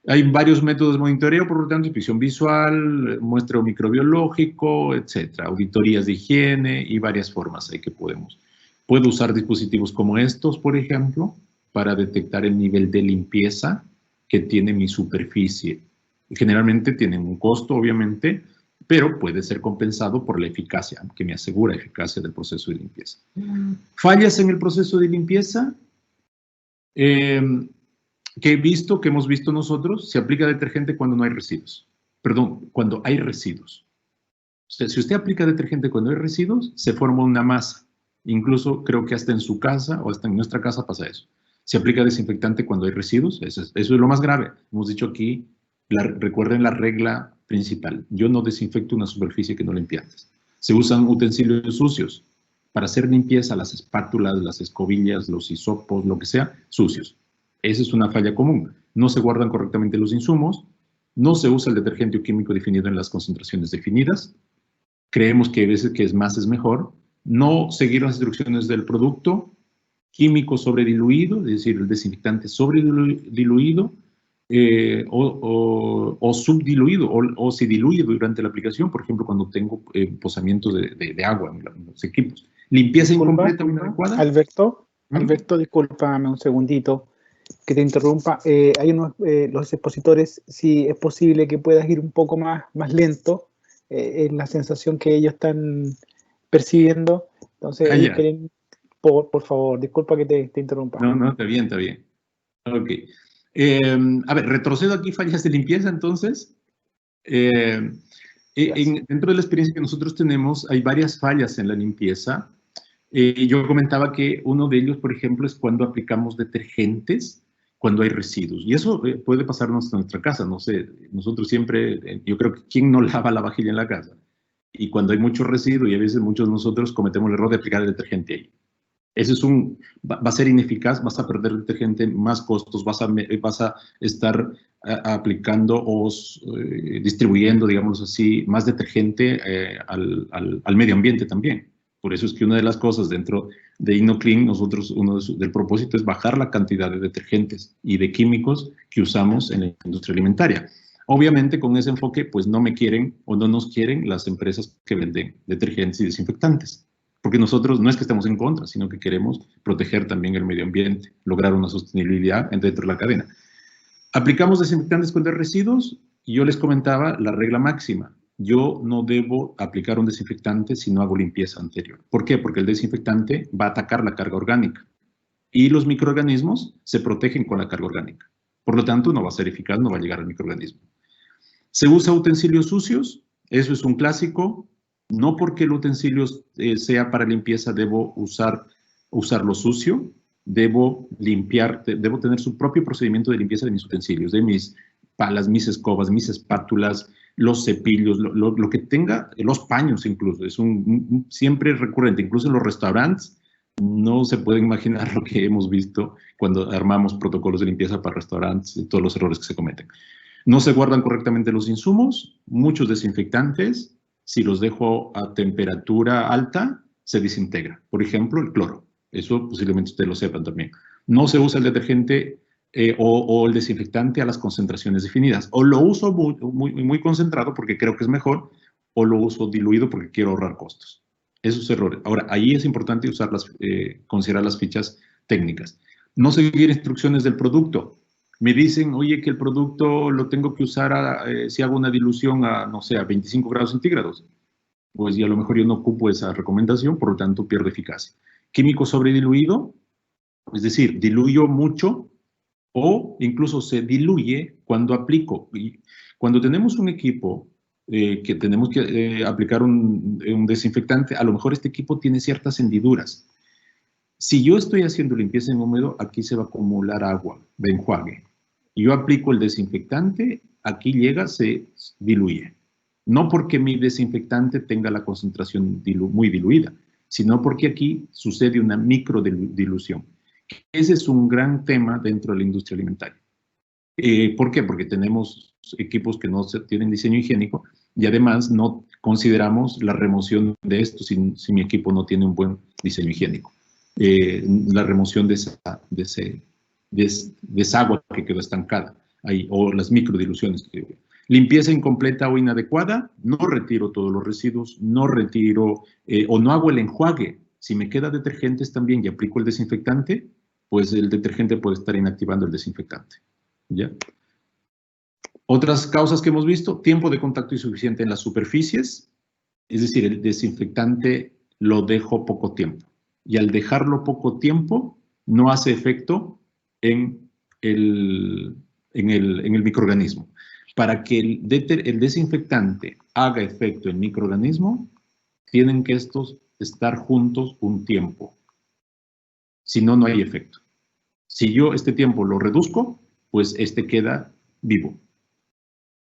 Hay varios métodos de monitoreo, por lo tanto, inspección visual, muestreo microbiológico, etcétera, auditorías de higiene y varias formas ahí que podemos. Puedo usar dispositivos como estos, por ejemplo, para detectar el nivel de limpieza que tiene mi superficie. Generalmente tienen un costo, obviamente, pero puede ser compensado por la eficacia, que me asegura eficacia del proceso de limpieza. Fallas en el proceso de limpieza, que hemos visto nosotros, se aplica detergente cuando no hay residuos. Perdón, cuando hay residuos. O sea, si usted aplica detergente cuando hay residuos, se forma una masa. Incluso creo que hasta en su casa o hasta en nuestra casa pasa eso. Se aplica desinfectante cuando hay residuos, eso es lo más grave. Hemos dicho aquí, recuerden la regla principal. Yo no desinfecto una superficie que no limpie antes. Se usan utensilios sucios. Para hacer limpieza, las espátulas, las escobillas, los hisopos, lo que sea, sucios. Esa es una falla común. No se guardan correctamente los insumos, no se usa el detergente o químico definido en las concentraciones definidas, creemos que a veces que es más es mejor, no seguir las instrucciones del producto, químico sobrediluido, es decir, el desinfectante sobrediluido, o subdiluido, o se diluye durante la aplicación, por ejemplo, cuando tengo posamientos de agua en los equipos. Limpieza incompleta o inadecuada. Alberto, discúlpame un segundito que te interrumpa. Hay los expositores, si es posible que puedas ir un poco más lento, es la sensación que ellos están percibiendo. Entonces, ellos quieren, por favor, disculpa que te interrumpa. No, está bien. Ok. A ver, retrocedo aquí, fallas de limpieza, entonces. Dentro de la experiencia que nosotros tenemos, hay varias fallas en la limpieza. Yo comentaba que uno de ellos, por ejemplo, es cuando aplicamos detergentes, cuando hay residuos. Y eso puede pasarnos en nuestra casa, no sé, nosotros siempre, yo creo que ¿quién no lava la vajilla en la casa? Y cuando hay mucho residuo, y a veces muchos de nosotros cometemos el error de aplicar el detergente ahí. Eso es va a ser ineficaz, vas a perder detergente, más costos, vas a estar aplicando o distribuyendo, digamos así, más detergente al medio ambiente también. Por eso es que una de las cosas dentro de InnoClean, nosotros, del propósito es bajar la cantidad de detergentes y de químicos que usamos en la industria alimentaria. Obviamente, con ese enfoque, pues no me quieren o no nos quieren las empresas que venden detergentes y desinfectantes. Porque nosotros no es que estemos en contra, sino que queremos proteger también el medio ambiente, lograr una sostenibilidad dentro de la cadena. Aplicamos desinfectantes contra residuos y yo les comentaba la regla máxima. Yo no debo aplicar un desinfectante si no hago limpieza anterior. ¿Por qué? Porque el desinfectante va a atacar la carga orgánica y los microorganismos se protegen con la carga orgánica. Por lo tanto, no va a ser eficaz, no va a llegar al microorganismo. Se usa utensilios sucios, eso es un clásico. No porque el utensilio sea para limpieza debo usarlo sucio, debo limpiar, debo tener su propio procedimiento de limpieza de mis utensilios, de mis palas, mis escobas, mis espátulas, los cepillos, lo que tenga, los paños incluso, es siempre recurrente, incluso en los restaurantes. No se puede imaginar lo que hemos visto cuando armamos protocolos de limpieza para restaurantes y todos los errores que se cometen. No se guardan correctamente los insumos, muchos desinfectantes. Si los dejo a temperatura alta, se desintegra. Por ejemplo, el cloro. Eso posiblemente ustedes lo sepan también. No se usa el detergente o el desinfectante a las concentraciones definidas. O lo uso muy concentrado porque creo que es mejor, o lo uso diluido porque quiero ahorrar costos. Esos errores. Ahora, ahí es importante considerar las fichas técnicas. No seguir instrucciones del producto. Me dicen, oye, que el producto lo tengo que usar si hago una dilución no sé, a 25 grados centígrados. Pues ya a lo mejor yo no ocupo esa recomendación, por lo tanto pierdo eficacia. Químico sobrediluido, es decir, diluyo mucho o incluso se diluye cuando aplico. Y cuando tenemos un equipo que tenemos que aplicar un desinfectante, a lo mejor este equipo tiene ciertas hendiduras. Si yo estoy haciendo limpieza en húmedo, aquí se va a acumular agua de enjuague. Yo aplico el desinfectante, aquí llega, se diluye. No porque mi desinfectante tenga la concentración muy diluida, sino porque aquí sucede una microdilución. Ese es un gran tema dentro de la industria alimentaria. ¿Por qué? Porque tenemos equipos que no tienen diseño higiénico y además no consideramos la remoción de esto si mi equipo no tiene un buen diseño higiénico. La remoción de esa agua que quedó estancada ahí, o las microdiluciones. Limpieza incompleta o inadecuada, no retiro todos los residuos, no retiro o no hago el enjuague. Si me queda detergentes también y aplico el desinfectante, pues el detergente puede estar inactivando el desinfectante. ¿Ya? Otras causas que hemos visto, tiempo de contacto insuficiente en las superficies, es decir, el desinfectante lo dejo poco tiempo. Y al dejarlo poco tiempo, no hace efecto en el microorganismo. Para que el desinfectante haga efecto en el microorganismo, tienen que estos estar juntos un tiempo. Si no, no hay efecto. Si yo este tiempo lo reduzco, pues este queda vivo.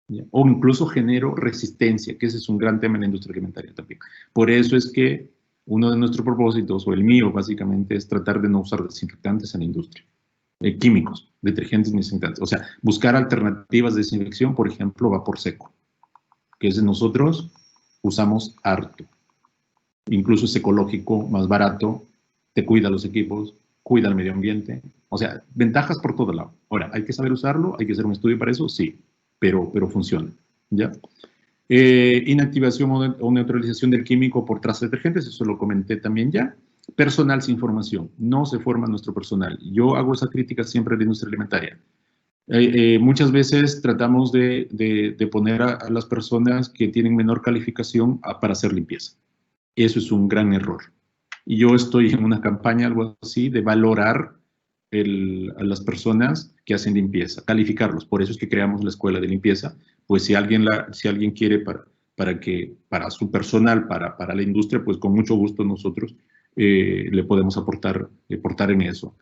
¿Ya? O incluso genero resistencia, que ese es un gran tema en la industria alimentaria también. Por eso es que uno de nuestros propósitos, o el mío básicamente, es tratar de no usar desinfectantes en la industria. Químicos, detergentes y desinfectantes. O sea, buscar alternativas de desinfección, por ejemplo, vapor seco, que es de nosotros usamos harto. Incluso es ecológico, más barato, te cuida los equipos, cuida el medio ambiente. O sea, ventajas por todo lado. Ahora, ¿hay que saber usarlo? ¿Hay que hacer un estudio para eso? Sí, pero funciona. ¿Ya? Inactivación o neutralización del químico por trazas detergentes, eso lo comenté también ya. Personal sin formación, no se forma nuestro personal. Yo hago esa crítica siempre de la industria alimentaria. Muchas veces tratamos de poner a las personas que tienen menor calificación para hacer limpieza. Eso es un gran error. Y yo estoy en una campaña, algo así, de valorar a las personas que hacen limpieza, calificarlos. Por eso es que creamos la escuela de limpieza. Pues si alguien quiere para su personal, para la industria, pues con mucho gusto nosotros le podemos aportar en eso.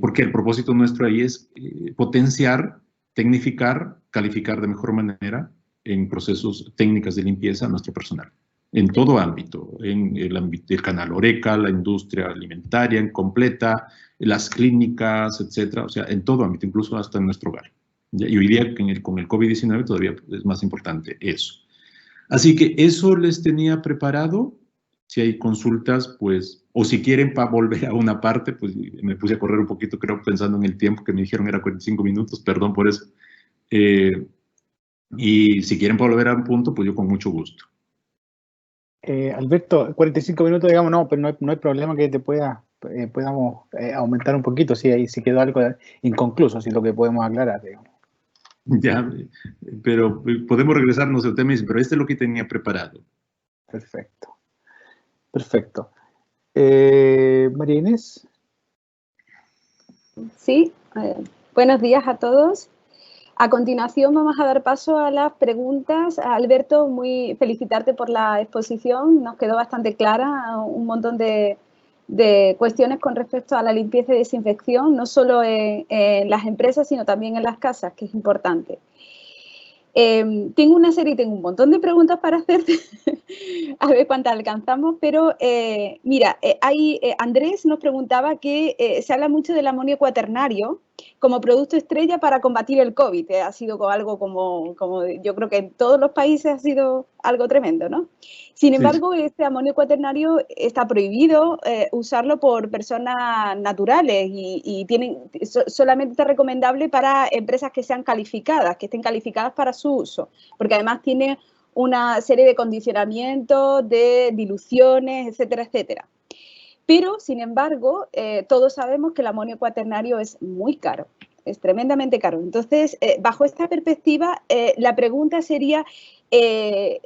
Porque el propósito nuestro ahí es potenciar, tecnificar, calificar de mejor manera en procesos técnicas de limpieza a nuestro personal. En todo ámbito, en el ámbito del canal Horeca, la industria alimentaria en completa, las clínicas, etcétera, o sea, en todo ámbito, incluso hasta en nuestro hogar. Y hoy día con el COVID-19 todavía es más importante eso. Así que eso les tenía preparado. Si hay consultas, pues, o si quieren para volver a una parte, pues me puse a correr un poquito, creo, pensando en el tiempo que me dijeron era 45 minutos, perdón por eso. Y si quieren para volver a un punto, pues yo con mucho gusto. Alberto, 45 minutos, digamos, no, pero no hay problema que te podamos aumentar un poquito si quedó algo inconcluso, si es lo que podemos aclarar, digamos. Ya, pero podemos regresarnos al tema, pero este es lo que tenía preparado. Perfecto. Perfecto. María Inés. Sí, buenos días a todos. A continuación vamos a dar paso a las preguntas. Alberto, felicitarte por la exposición, nos quedó bastante clara un montón de cuestiones con respecto a la limpieza y desinfección, no solo en las empresas, sino también en las casas, que es importante. Tengo un montón de preguntas para hacerte, a ver cuántas alcanzamos, pero mira, Andrés nos preguntaba que se habla mucho del amonio cuaternario como producto estrella para combatir el COVID. Ha sido algo como yo creo que en todos los países ha sido algo tremendo, ¿no? Sin embargo, sí. Este amonio cuaternario está prohibido usarlo por personas naturales y solamente está recomendable para empresas que sean calificadas, que estén calificadas para su uso, porque además tiene una serie de condicionamientos, de diluciones, etcétera, etcétera. Pero, sin embargo, todos sabemos que el amonio cuaternario es muy caro, es tremendamente caro. Entonces, bajo esta perspectiva, la pregunta sería, ¿es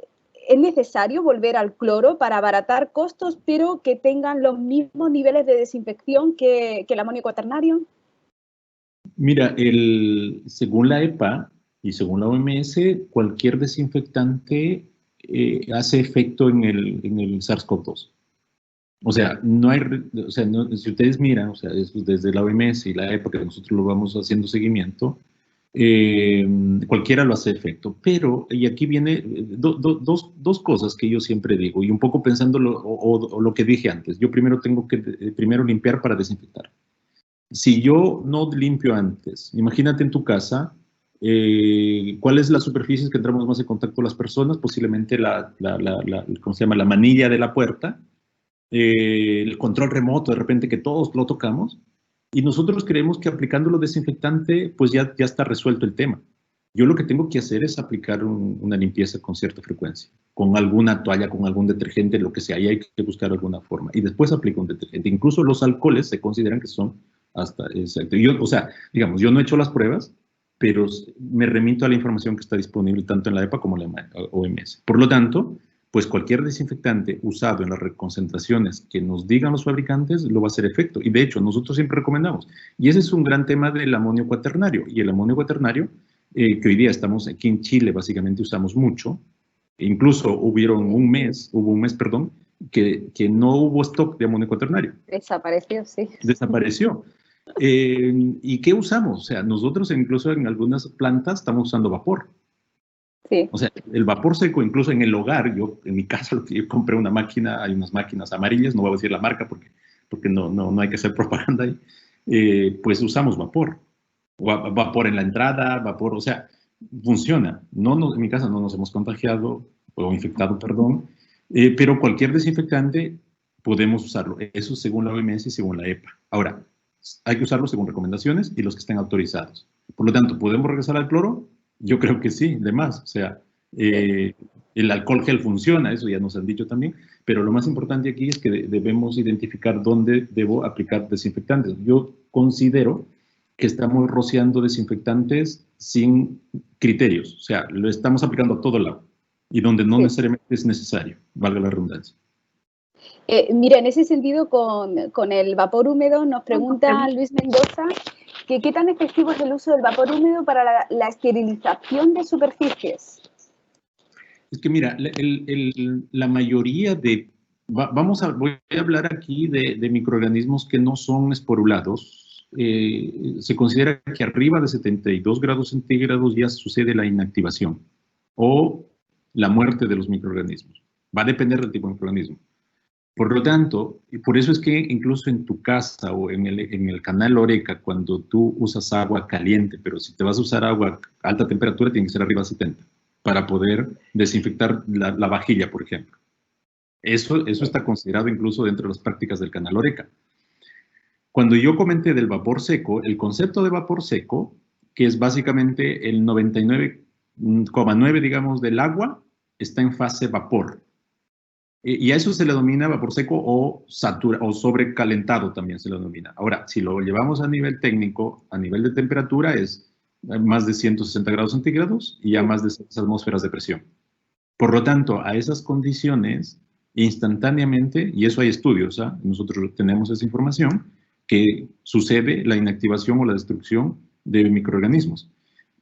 necesario volver al cloro para abaratar costos, pero que tengan los mismos niveles de desinfección que el amonio cuaternario? Mira, según la EPA, Y según la OMS, cualquier desinfectante hace efecto en el SARS-CoV-2. O sea, no hay, o sea, si ustedes miran, o sea, desde la OMS y la EPA, que nosotros lo vamos haciendo seguimiento, cualquiera lo hace efecto. Pero, y aquí viene dos cosas que yo siempre digo, y un poco pensando lo que dije antes. Yo primero tengo que primero limpiar para desinfectar. Si yo no limpio antes, imagínate en tu casa, ¿cuál es la superficie que entramos más en contacto con las personas? Posiblemente ¿cómo se llama? La manilla de la puerta, el control remoto, de repente que todos lo tocamos, y nosotros creemos que aplicándolo desinfectante, pues ya está resuelto el tema. Yo lo que tengo que hacer es aplicar una limpieza con cierta frecuencia, con alguna toalla, con algún detergente, lo que sea, y hay que buscar alguna forma. Y después aplico un detergente. Incluso los alcoholes se consideran que son hasta, exacto. Yo, o sea, digamos, yo no he hecho las pruebas, pero me remito a la información que está disponible tanto en la EPA como en la OMS. Por lo tanto, pues cualquier desinfectante usado en las concentraciones que nos digan los fabricantes lo va a hacer efecto. Y de hecho, nosotros siempre recomendamos. Y ese es un gran tema del amonio cuaternario. Y el amonio cuaternario, que hoy día estamos aquí en Chile, básicamente usamos mucho. Incluso hubo un mes, que no hubo stock de amonio cuaternario. Desapareció, sí. Desapareció. ¿Y qué usamos? O sea, nosotros incluso en algunas plantas estamos usando vapor. Sí. O sea, el vapor seco, incluso en el hogar, yo en mi casa yo compré una máquina, hay unas máquinas amarillas, no voy a decir la marca porque no hay que hacer propaganda ahí, pues usamos vapor. Vapor en la entrada, vapor, o sea, funciona. En mi casa no nos hemos contagiado o infectado, perdón, pero cualquier desinfectante podemos usarlo. Eso según la OMS y según la EPA. Ahora, hay que usarlo según recomendaciones y los que estén autorizados. Por lo tanto, ¿podemos regresar al cloro? Yo creo que sí, de más. O sea, el alcohol gel funciona, eso ya nos han dicho también, pero lo más importante aquí es que debemos identificar dónde debo aplicar desinfectantes. Yo considero que estamos rociando desinfectantes sin criterios, o sea, lo estamos aplicando a todo lado y donde no necesariamente es necesario, valga la redundancia. Mira, en ese sentido, con el vapor húmedo, nos pregunta Luis Mendoza que qué tan efectivo es el uso del vapor húmedo para la esterilización de superficies. Es que mira, la mayoría de... voy a hablar aquí de microorganismos que no son esporulados. Se considera que arriba de 72 grados centígrados ya sucede la inactivación o la muerte de los microorganismos. Va a depender del tipo de microorganismo. Por lo tanto, y por eso es que incluso en tu casa o en el canal Oreca, cuando tú usas agua caliente, pero si te vas a usar agua a alta temperatura, tiene que ser arriba de 70 para poder desinfectar la vajilla, por ejemplo. Eso está considerado incluso dentro de las prácticas del canal Oreca. Cuando yo comenté del vapor seco, el concepto de vapor seco, que es básicamente el 99,9, digamos, del agua, está en fase vapor. Y a eso se le denomina vapor seco o sobrecalentado también se le denomina. Ahora, si lo llevamos a nivel técnico, a nivel de temperatura, es más de 160 grados centígrados y a más de 6 atmósferas de presión. Por lo tanto, a esas condiciones, instantáneamente, y eso hay estudios, ¿eh? Nosotros tenemos esa información, que sucede la inactivación o la destrucción de microorganismos.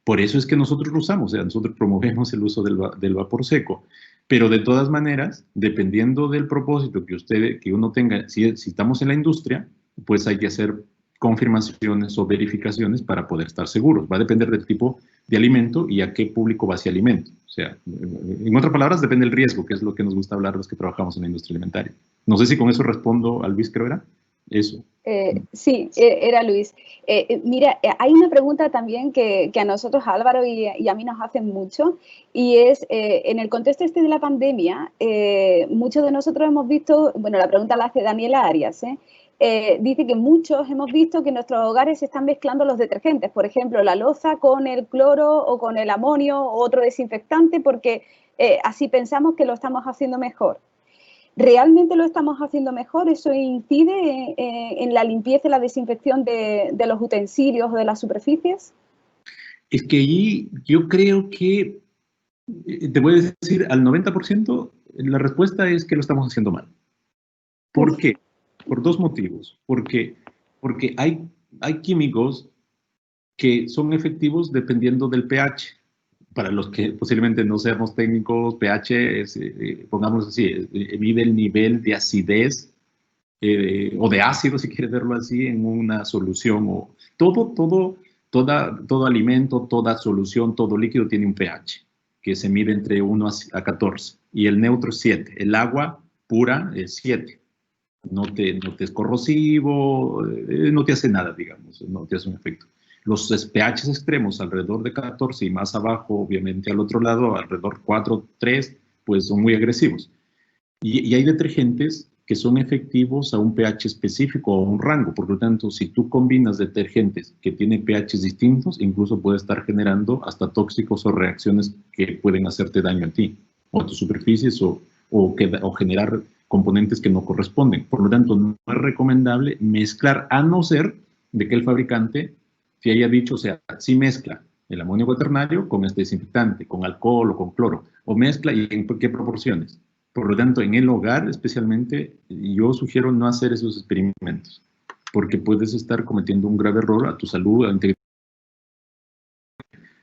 Por eso es que nosotros lo usamos, o sea, nosotros promovemos el uso del vapor seco. Pero de todas maneras, dependiendo del propósito que uno tenga, si estamos en la industria, pues hay que hacer confirmaciones o verificaciones para poder estar seguros. Va a depender del tipo de alimento y a qué público va ese alimento. O sea, en otras palabras, depende del riesgo, que es lo que nos gusta hablar los que trabajamos en la industria alimentaria. No sé si con eso respondo a Luis, creo era. Eso. Sí, era Luis. Mira, hay una pregunta también que a nosotros, a Álvaro y a mí nos hacen mucho, y es, en el contexto este de la pandemia, muchos de nosotros hemos visto, bueno, la pregunta la hace Daniela Arias, dice que muchos hemos visto que en nuestros hogares se están mezclando los detergentes, por ejemplo, la loza con el cloro o con el amonio o otro desinfectante, porque así pensamos que lo estamos haciendo mejor. ¿Realmente lo estamos haciendo mejor? ¿Eso incide en la limpieza y la desinfección de los utensilios o de las superficies? Es que allí yo creo que, te voy a decir, al 90% la respuesta es que lo estamos haciendo mal. ¿Por qué? Por dos motivos. Porque hay químicos que son efectivos dependiendo del pH. para los que posiblemente no seamos técnicos, pH, pongamos así, mide el nivel de acidez o de ácido, si quieres verlo así, en una solución. O todo alimento, toda solución, todo líquido tiene un pH que se mide entre 1 a 14 y el neutro es 7. El agua pura es 7. No te es corrosivo, no te hace nada, digamos, no te hace un efecto. Los pHs extremos alrededor de 14 y más abajo, obviamente al otro lado, alrededor 4, 3, pues son muy agresivos. Y hay detergentes que son efectivos a un pH específico o a un rango. Por lo tanto, si tú combinas detergentes que tienen pHs distintos, incluso puede estar generando hasta tóxicos o reacciones que pueden hacerte daño a ti, o a tus superficies, o generar componentes que no corresponden. Por lo tanto, no es recomendable mezclar, a no ser de que el fabricante te haya dicho, o sea, sí mezcla el amonio cuaternario con este desinfectante, con alcohol o con cloro, o mezcla y en qué proporciones. Por lo tanto, en el hogar especialmente, yo sugiero no hacer esos experimentos, porque puedes estar cometiendo un grave error a tu salud, a la integridad.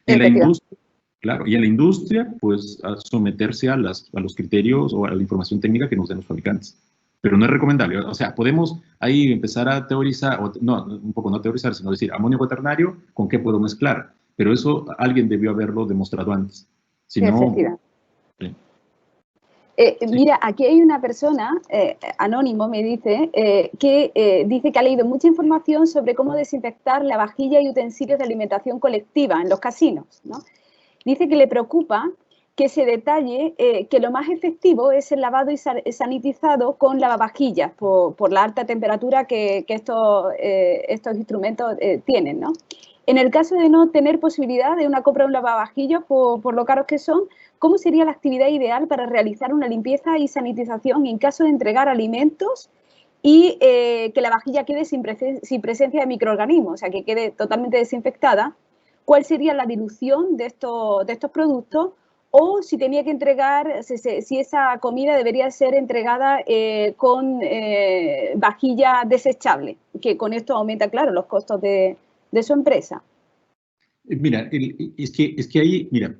En la industria, claro, y en la industria, pues a someterse a los criterios o a la información técnica que nos den los fabricantes. Pero no es recomendable. O sea, podemos ahí empezar a teorizar, no, un poco no teorizar, sino decir, amonio cuaternario, ¿con qué puedo mezclar? Pero eso alguien debió haberlo demostrado antes. Si no, sí. Mira, aquí hay una persona, anónimo, me dice, que dice que ha leído mucha información sobre cómo desinfectar la vajilla y utensilios de alimentación colectiva en los casinos, ¿no? Dice que le preocupa que se detalle que lo más efectivo es el lavado y sanitizado con lavavajillas por la alta temperatura que estos instrumentos tienen, ¿no? En el caso de no tener posibilidad de una compra de un lavavajillas por lo caros que son, ¿cómo sería la actividad ideal para realizar una limpieza y sanitización en caso de entregar alimentos y que la vajilla quede sin presencia de microorganismos, o sea, que quede totalmente desinfectada? ¿Cuál sería la dilución de estos productos? O si tenía que entregar, si esa comida debería ser entregada con vajilla desechable, que con esto aumenta, claro, los costos de su empresa. Mira, es que ahí, mira,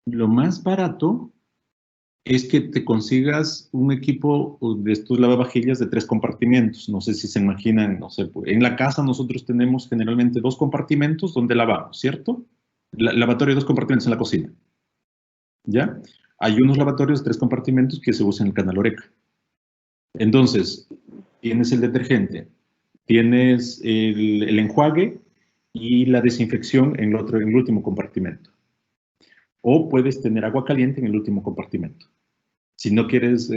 lo más barato es que te consigas un equipo de estos lavavajillas de 3 compartimentos. No sé si se imaginan, no sé, en la casa nosotros tenemos generalmente 2 compartimentos donde lavamos, ¿cierto? Lavatorio de 2 compartimentos en la cocina. ¿Ya? Hay unos lavatorios de 3 compartimentos que se usan en el canal Oreca. Entonces, tienes el detergente, tienes el enjuague y la desinfección en el último compartimento. O puedes tener agua caliente en el último compartimento. Si no quieres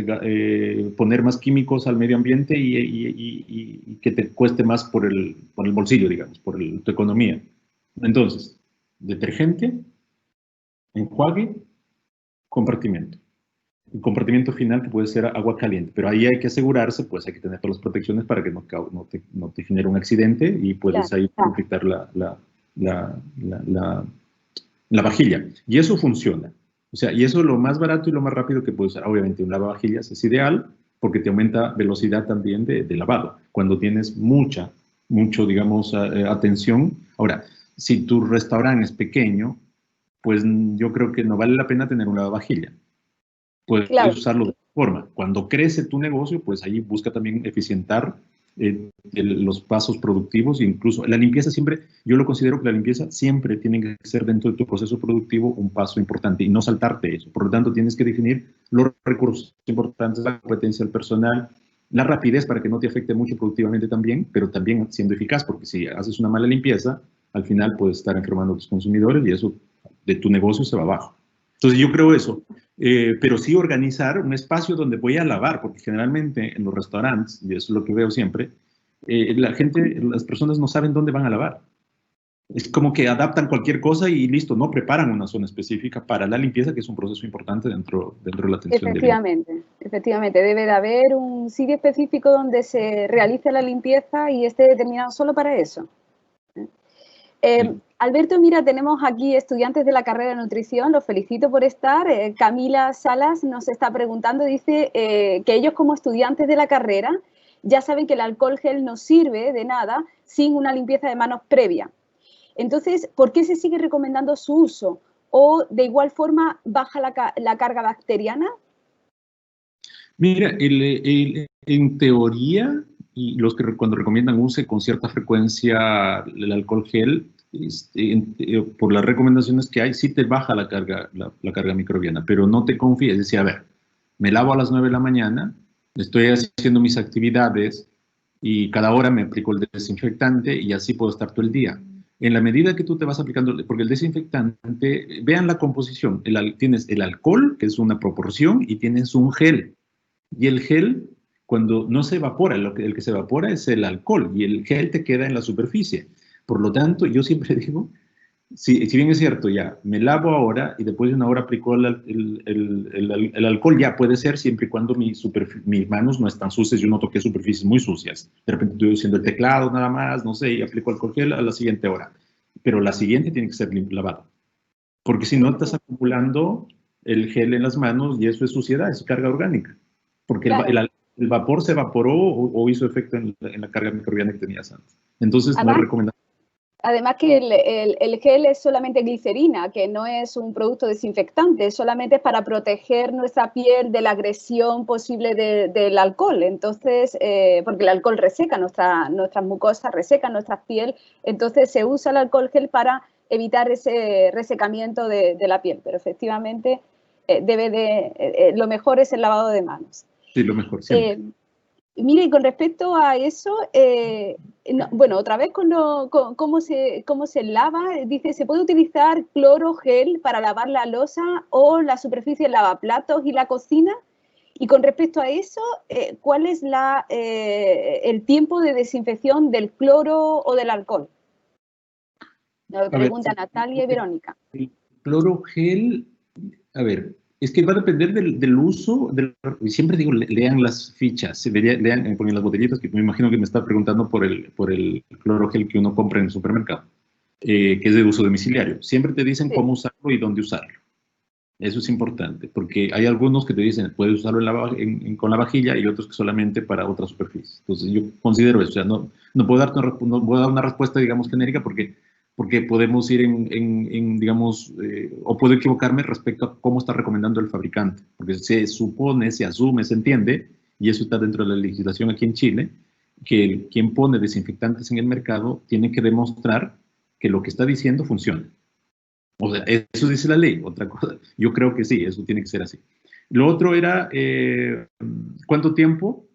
poner más químicos al medio ambiente y que te cueste más por el bolsillo, digamos, por tu economía. Entonces, detergente, enjuague, compartimento. El compartimento final que puede ser agua caliente, pero ahí hay que asegurarse, pues hay que tener todas las protecciones para que no te genere un accidente y puedes ahí infectar la vajilla. Y eso funciona. O sea, y eso es lo más barato y lo más rápido que puedes usar. Obviamente un lavavajillas es ideal porque te aumenta velocidad también de lavado. Cuando tienes mucho, digamos, atención. Ahora, si tu restaurante es pequeño, pues yo creo que no vale la pena tener un lavavajilla. Puedes usarlo de otra forma. Cuando crece tu negocio, pues ahí busca también eficientar los pasos productivos e incluso la limpieza siempre, yo lo considero que la limpieza siempre tiene que ser dentro de tu proceso productivo un paso importante y no saltarte eso. Por lo tanto, tienes que definir los recursos importantes, la competencia del personal, la rapidez para que no te afecte mucho productivamente también, pero también siendo eficaz, porque si haces una mala limpieza, al final puedes estar enfermando a tus consumidores y eso de tu negocio se va abajo. Entonces yo creo eso, pero sí organizar un espacio donde voy a lavar, porque generalmente en los restaurantes, y eso es lo que veo siempre, las personas no saben dónde van a lavar. Es como que adaptan cualquier cosa y listo, no preparan una zona específica para la limpieza, que es un proceso importante dentro de la atención. Efectivamente, debe de haber un sitio específico donde se realice la limpieza y esté determinado solo para eso. Sí. Alberto, mira, tenemos aquí estudiantes de la carrera de nutrición, los felicito por estar. Camila Salas nos está preguntando, dice que ellos como estudiantes de la carrera ya saben que el alcohol gel no sirve de nada sin una limpieza de manos previa. Entonces, ¿por qué se sigue recomendando su uso o de igual forma baja la carga bacteriana? Mira, en teoría, y cuando recomiendan use con cierta frecuencia el alcohol gel, por las recomendaciones que hay, sí te baja la carga microbiana, pero no te confíes. Es decir, a ver, me lavo a las 9 de la mañana, estoy haciendo mis actividades y cada hora me aplico el desinfectante y así puedo estar todo el día. En la medida que tú te vas aplicando, porque el desinfectante, vean la composición, tienes el alcohol, que es una proporción, y tienes un gel. Y el gel, cuando no se evapora, el que se evapora es el alcohol y el gel te queda en la superficie. Por lo tanto, yo siempre digo, si bien es cierto, ya, me lavo ahora y después de una hora aplico el alcohol, ya puede ser siempre y cuando mis manos no están sucias, yo no toqué superficies muy sucias. De repente estoy haciendo el teclado nada más, no sé, y aplico alcohol gel a la siguiente hora. Pero la siguiente tiene que ser lavada. Porque si no, estás acumulando el gel en las manos y eso es suciedad, es carga orgánica. Porque claro, el vapor se evaporó o hizo efecto en la carga microbiana que tenías antes. Entonces, además, no es recomendable. Además que el gel es solamente glicerina, que no es un producto desinfectante, solamente es para proteger nuestra piel de la agresión posible del alcohol. Entonces, porque el alcohol reseca nuestras mucosas, reseca nuestra piel, entonces se usa el alcohol gel para evitar ese resecamiento de la piel. Pero efectivamente, lo mejor es el lavado de manos. Sí, lo mejor, siempre. Mire, y con respecto a eso, bueno, otra vez con cómo se lava, dice, ¿se puede utilizar cloro gel para lavar la loza o la superficie del lavaplatos y la cocina? Y con respecto a eso, ¿cuál es el tiempo de desinfección del cloro o del alcohol? Nos pregunta Natalia y Verónica. El cloro gel, a ver, es que va a depender del uso, siempre digo, lean las fichas, lean, ponen las botellitas, que me imagino que me está preguntando por el cloro gel que uno compra en el supermercado, que es de uso domiciliario. Siempre te dicen cómo usarlo y dónde usarlo. Eso es importante, porque hay algunos que te dicen, puedes usarlo con la vajilla y otros que solamente para otras superficies. Entonces, yo considero eso, o sea, no puedo dar una respuesta, digamos, genérica, porque podemos ir digamos, o puedo equivocarme respecto a cómo está recomendando el fabricante, porque se supone, se asume, se entiende, y eso está dentro de la legislación aquí en Chile, que quien pone desinfectantes en el mercado tiene que demostrar que lo que está diciendo funciona. O sea, eso dice la ley. Otra cosa, yo creo que sí, eso tiene que ser así. Lo otro era, ¿cuánto tiempo?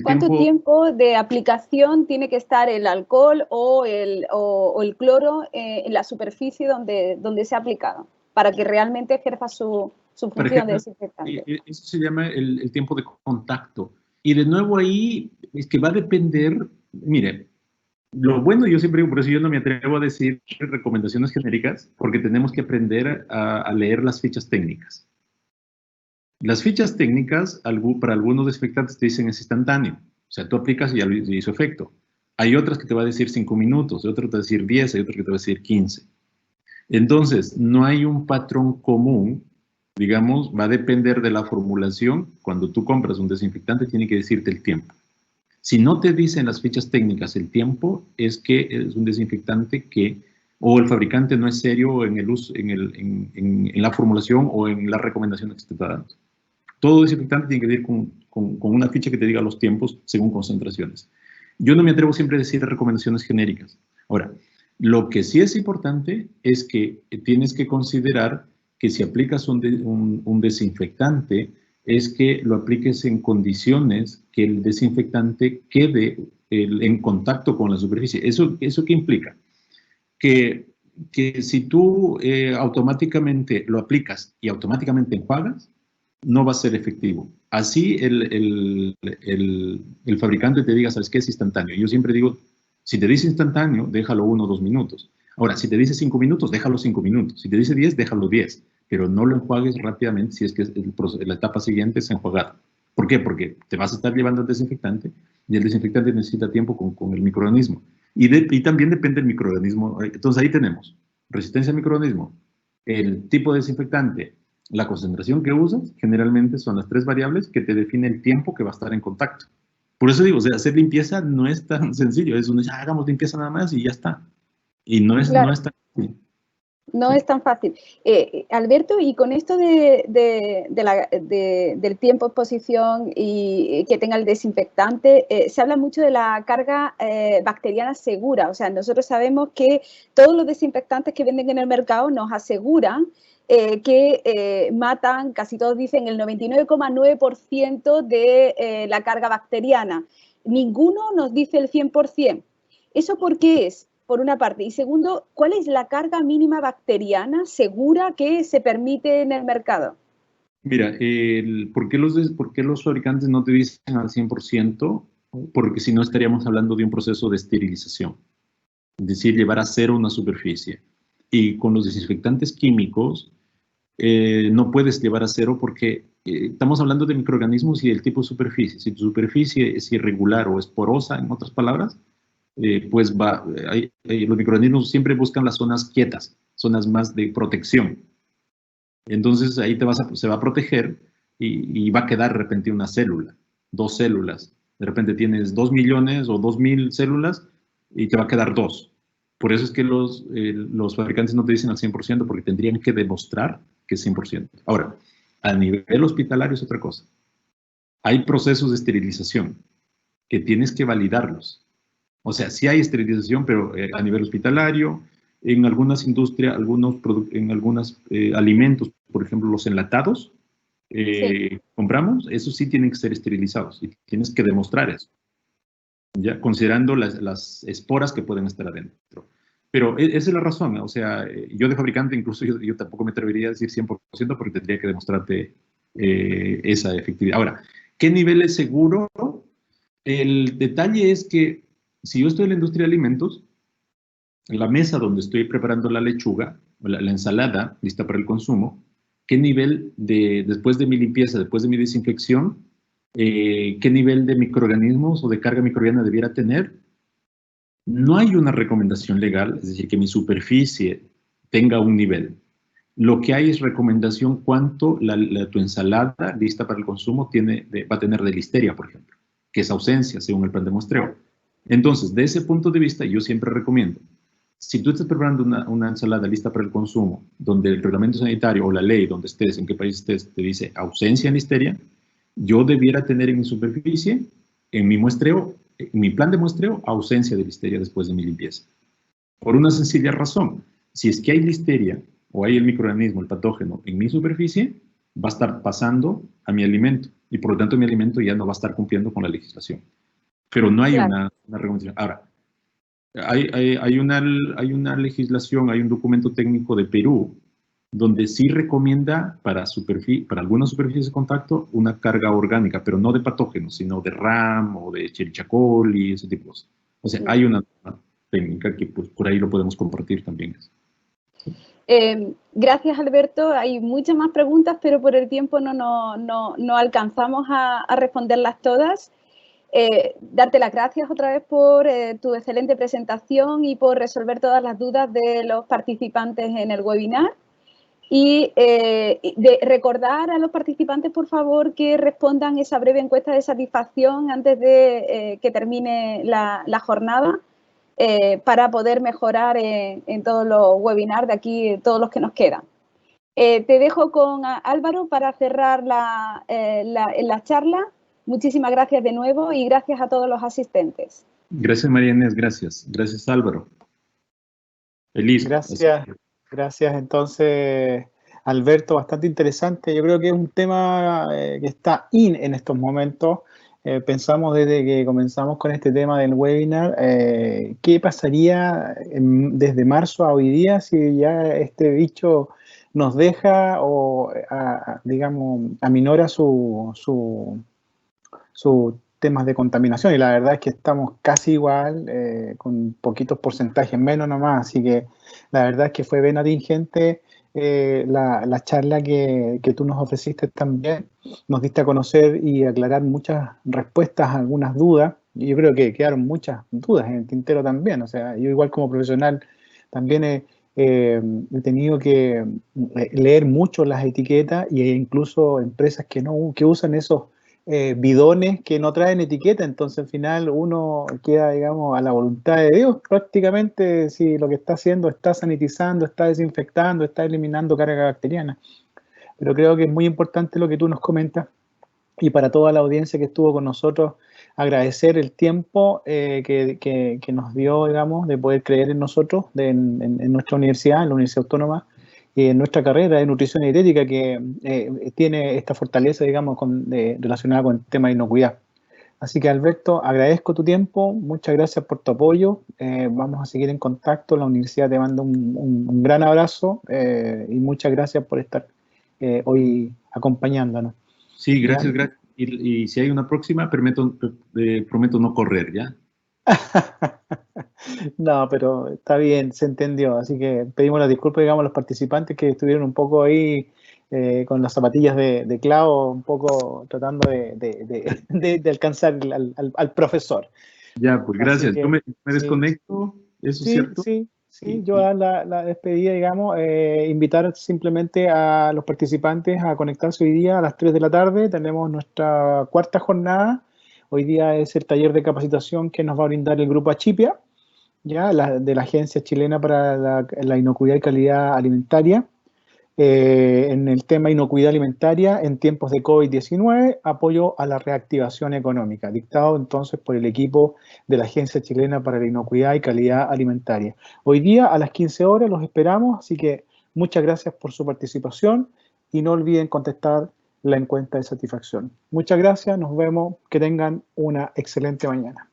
¿Cuánto tiempo de aplicación tiene que estar el alcohol o el cloro en la superficie donde se ha aplicado para que realmente ejerza su función de desinfectante? Eso se llama el tiempo de contacto. Y de nuevo ahí es que va a depender, mire, lo bueno yo siempre digo, por eso yo no me atrevo a decir recomendaciones genéricas, porque tenemos que aprender a leer las fichas técnicas. Las fichas técnicas, para algunos desinfectantes te dicen es instantáneo. O sea, tú aplicas y ya hizo efecto. Hay otras que te va a decir 5 minutos, hay otras que te va a decir 10, hay otras que te va a decir 15. Entonces, no hay un patrón común, digamos, va a depender de la formulación. Cuando tú compras un desinfectante, tiene que decirte el tiempo. Si no te dicen las fichas técnicas el tiempo, es que es un desinfectante o el fabricante no es serio en el uso, en la formulación o en la recomendación que te está dando. Todo desinfectante tiene que ir con una ficha que te diga los tiempos según concentraciones. Yo no me atrevo siempre a decir recomendaciones genéricas. Ahora, lo que sí es importante es que tienes que considerar que si aplicas un desinfectante, es que lo apliques en condiciones que el desinfectante quede en contacto con la superficie. ¿Eso qué implica? Que si tú automáticamente lo aplicas y automáticamente enjuagas, no va a ser efectivo. Así el fabricante te diga, ¿sabes qué? Es instantáneo. Yo siempre digo, si te dice instantáneo, déjalo 1 o 2 minutos. Ahora, si te dice 5 minutos, déjalo 5 minutos. Si te dice 10, déjalo 10. Pero no lo enjuagues rápidamente si es que la etapa siguiente es enjuagar. ¿Por qué? Porque te vas a estar llevando el desinfectante y el desinfectante necesita tiempo con el microorganismo. Y también depende del microorganismo. Entonces ahí tenemos resistencia al microorganismo, el tipo de desinfectante, la concentración que usas, generalmente son las 3 variables que te definen el tiempo que va a estar en contacto. Por eso digo, o sea, hacer limpieza no es tan sencillo. Es hagamos limpieza nada más y ya está. Y no es tan sencillo. No es tan fácil. Alberto, y con esto del tiempo de exposición y que tenga el desinfectante, se habla mucho de la carga bacteriana segura. O sea, nosotros sabemos que todos los desinfectantes que venden en el mercado nos aseguran que matan, casi todos dicen, el 99,9% de la carga bacteriana. Ninguno nos dice el 100%. ¿Eso por qué es? Por una parte. Y segundo, ¿cuál es la carga mínima bacteriana segura que se permite en el mercado? Mira, ¿por qué los fabricantes no te dicen al 100%? Porque si no estaríamos hablando de un proceso de esterilización. Es decir, llevar a cero una superficie. Y con los desinfectantes químicos no puedes llevar a cero porque estamos hablando de microorganismos y del tipo de superficie. Si tu superficie es irregular o es porosa, en otras palabras, pues los microorganismos siempre buscan las zonas quietas, zonas más de protección. Entonces ahí se va a proteger y va a quedar de repente una célula, 2 células. De repente tienes 2 millones o 2.000 células y te va a quedar 2. Por eso es que los fabricantes no te dicen al 100% porque tendrían que demostrar que es 100%. Ahora, a nivel hospitalario es otra cosa. Hay procesos de esterilización que tienes que validarlos. O sea, sí hay esterilización, pero a nivel hospitalario, en algunas industrias, en algunos alimentos, por ejemplo, los enlatados, Sí. compramos, esos sí tienen que ser esterilizados y tienes que demostrar eso, ya considerando las esporas que pueden estar adentro. Pero esa es la razón, o sea, yo de fabricante incluso yo tampoco me atrevería a decir 100% porque tendría que demostrarte esa efectividad. Ahora, ¿qué nivel es seguro? El detalle es que si yo estoy en la industria de alimentos, en la mesa donde estoy preparando la lechuga, la ensalada lista para el consumo, ¿qué nivel después de mi limpieza, después de mi desinfección, qué nivel de microorganismos o de carga microbiana debiera tener? No hay una recomendación legal, es decir, que mi superficie tenga un nivel. Lo que hay es recomendación cuánto tu ensalada lista para el consumo va a tener de listeria, por ejemplo, que es ausencia según el plan de muestreo. Entonces, de ese punto de vista, yo siempre recomiendo, si tú estás preparando una ensalada lista para el consumo, donde el reglamento sanitario o la ley, donde estés, en qué país estés, te dice ausencia de listeria, yo debiera tener en mi superficie, en mi muestreo, en mi plan de muestreo, ausencia de listeria después de mi limpieza. Por una sencilla razón, si es que hay listeria o hay el microorganismo, el patógeno en mi superficie, va a estar pasando a mi alimento y por lo tanto mi alimento ya no va a estar cumpliendo con la legislación. Pero no hay Claro. una regulación. Ahora, hay una legislación, hay un documento técnico de Perú donde sí recomienda para algunas superficies de contacto una carga orgánica, pero no de patógenos, sino de RAM o de Escherichia coli, ese tipo de cosas. O sea, hay una técnica que pues, por ahí lo podemos compartir también. Gracias, Alberto. Hay muchas más preguntas, pero por el tiempo no alcanzamos a responderlas todas. Darte las gracias otra vez por tu excelente presentación y por resolver todas las dudas de los participantes en el webinar. Y de recordar a los participantes, por favor, que respondan esa breve encuesta de satisfacción antes de que termine la jornada para poder mejorar en todos los webinars de aquí, todos los que nos quedan. Te dejo con Álvaro para cerrar la charla. Muchísimas gracias de nuevo y gracias a todos los asistentes. Gracias, María Inés, gracias. Gracias, Álvaro. Feliz. Gracias entonces, Alberto, bastante interesante. Yo creo que es un tema que está en estos momentos. Pensamos desde que comenzamos con este tema del webinar, ¿qué pasaría desde marzo a hoy día si ya este bicho nos deja o, digamos, aminora su temas de contaminación? Y la verdad es que estamos casi igual, con poquitos porcentajes menos nomás, así que la verdad es que fue bien atingente la charla que tú nos ofreciste también. Nos diste a conocer y aclarar muchas respuestas a algunas dudas. Y yo creo que quedaron muchas dudas en el tintero también. O sea, yo igual como profesional también he tenido que leer mucho las etiquetas e incluso empresas que usan esos bidones que no traen etiqueta, entonces al final uno queda, digamos, a la voluntad de Dios prácticamente si lo que está haciendo está sanitizando, está desinfectando, está eliminando carga bacteriana. Pero creo que es muy importante lo que tú nos comentas, y para toda la audiencia que estuvo con nosotros, agradecer el tiempo que nos dio, digamos, de poder creer en nosotros, en nuestra universidad, en la Universidad Autónoma, y en nuestra carrera de nutrición y dietética, que tiene esta fortaleza, digamos, relacionada con el tema de inocuidad. Así que, Alberto, agradezco tu tiempo, muchas gracias por tu apoyo, vamos a seguir en contacto, la universidad te manda un gran abrazo y muchas gracias por estar hoy acompañándonos. Sí, gracias, gracias. Y si hay una próxima, prometo no correr, ¿ya? No, pero está bien, se entendió. Así que pedimos las disculpas, digamos, a los participantes que estuvieron un poco ahí con las zapatillas de clavo, un poco tratando de alcanzar al profesor. Ya, pues gracias. Que, yo me sí, desconecto, ¿eso es cierto? Sí, yo a la despedida, digamos, invitar simplemente a los participantes a conectarse hoy día a las 3 de la tarde. Tenemos nuestra cuarta jornada. Hoy día es el taller de capacitación que nos va a brindar el grupo Achipia, ya de la Agencia Chilena para la Inocuidad y Calidad Alimentaria, en el tema inocuidad alimentaria en tiempos de COVID-19, apoyo a la reactivación económica, dictado entonces por el equipo de la Agencia Chilena para la Inocuidad y Calidad Alimentaria. Hoy día a las 15 horas los esperamos, así que muchas gracias por su participación y no olviden contestar la encuesta de satisfacción. Muchas gracias, nos vemos, que tengan una excelente mañana.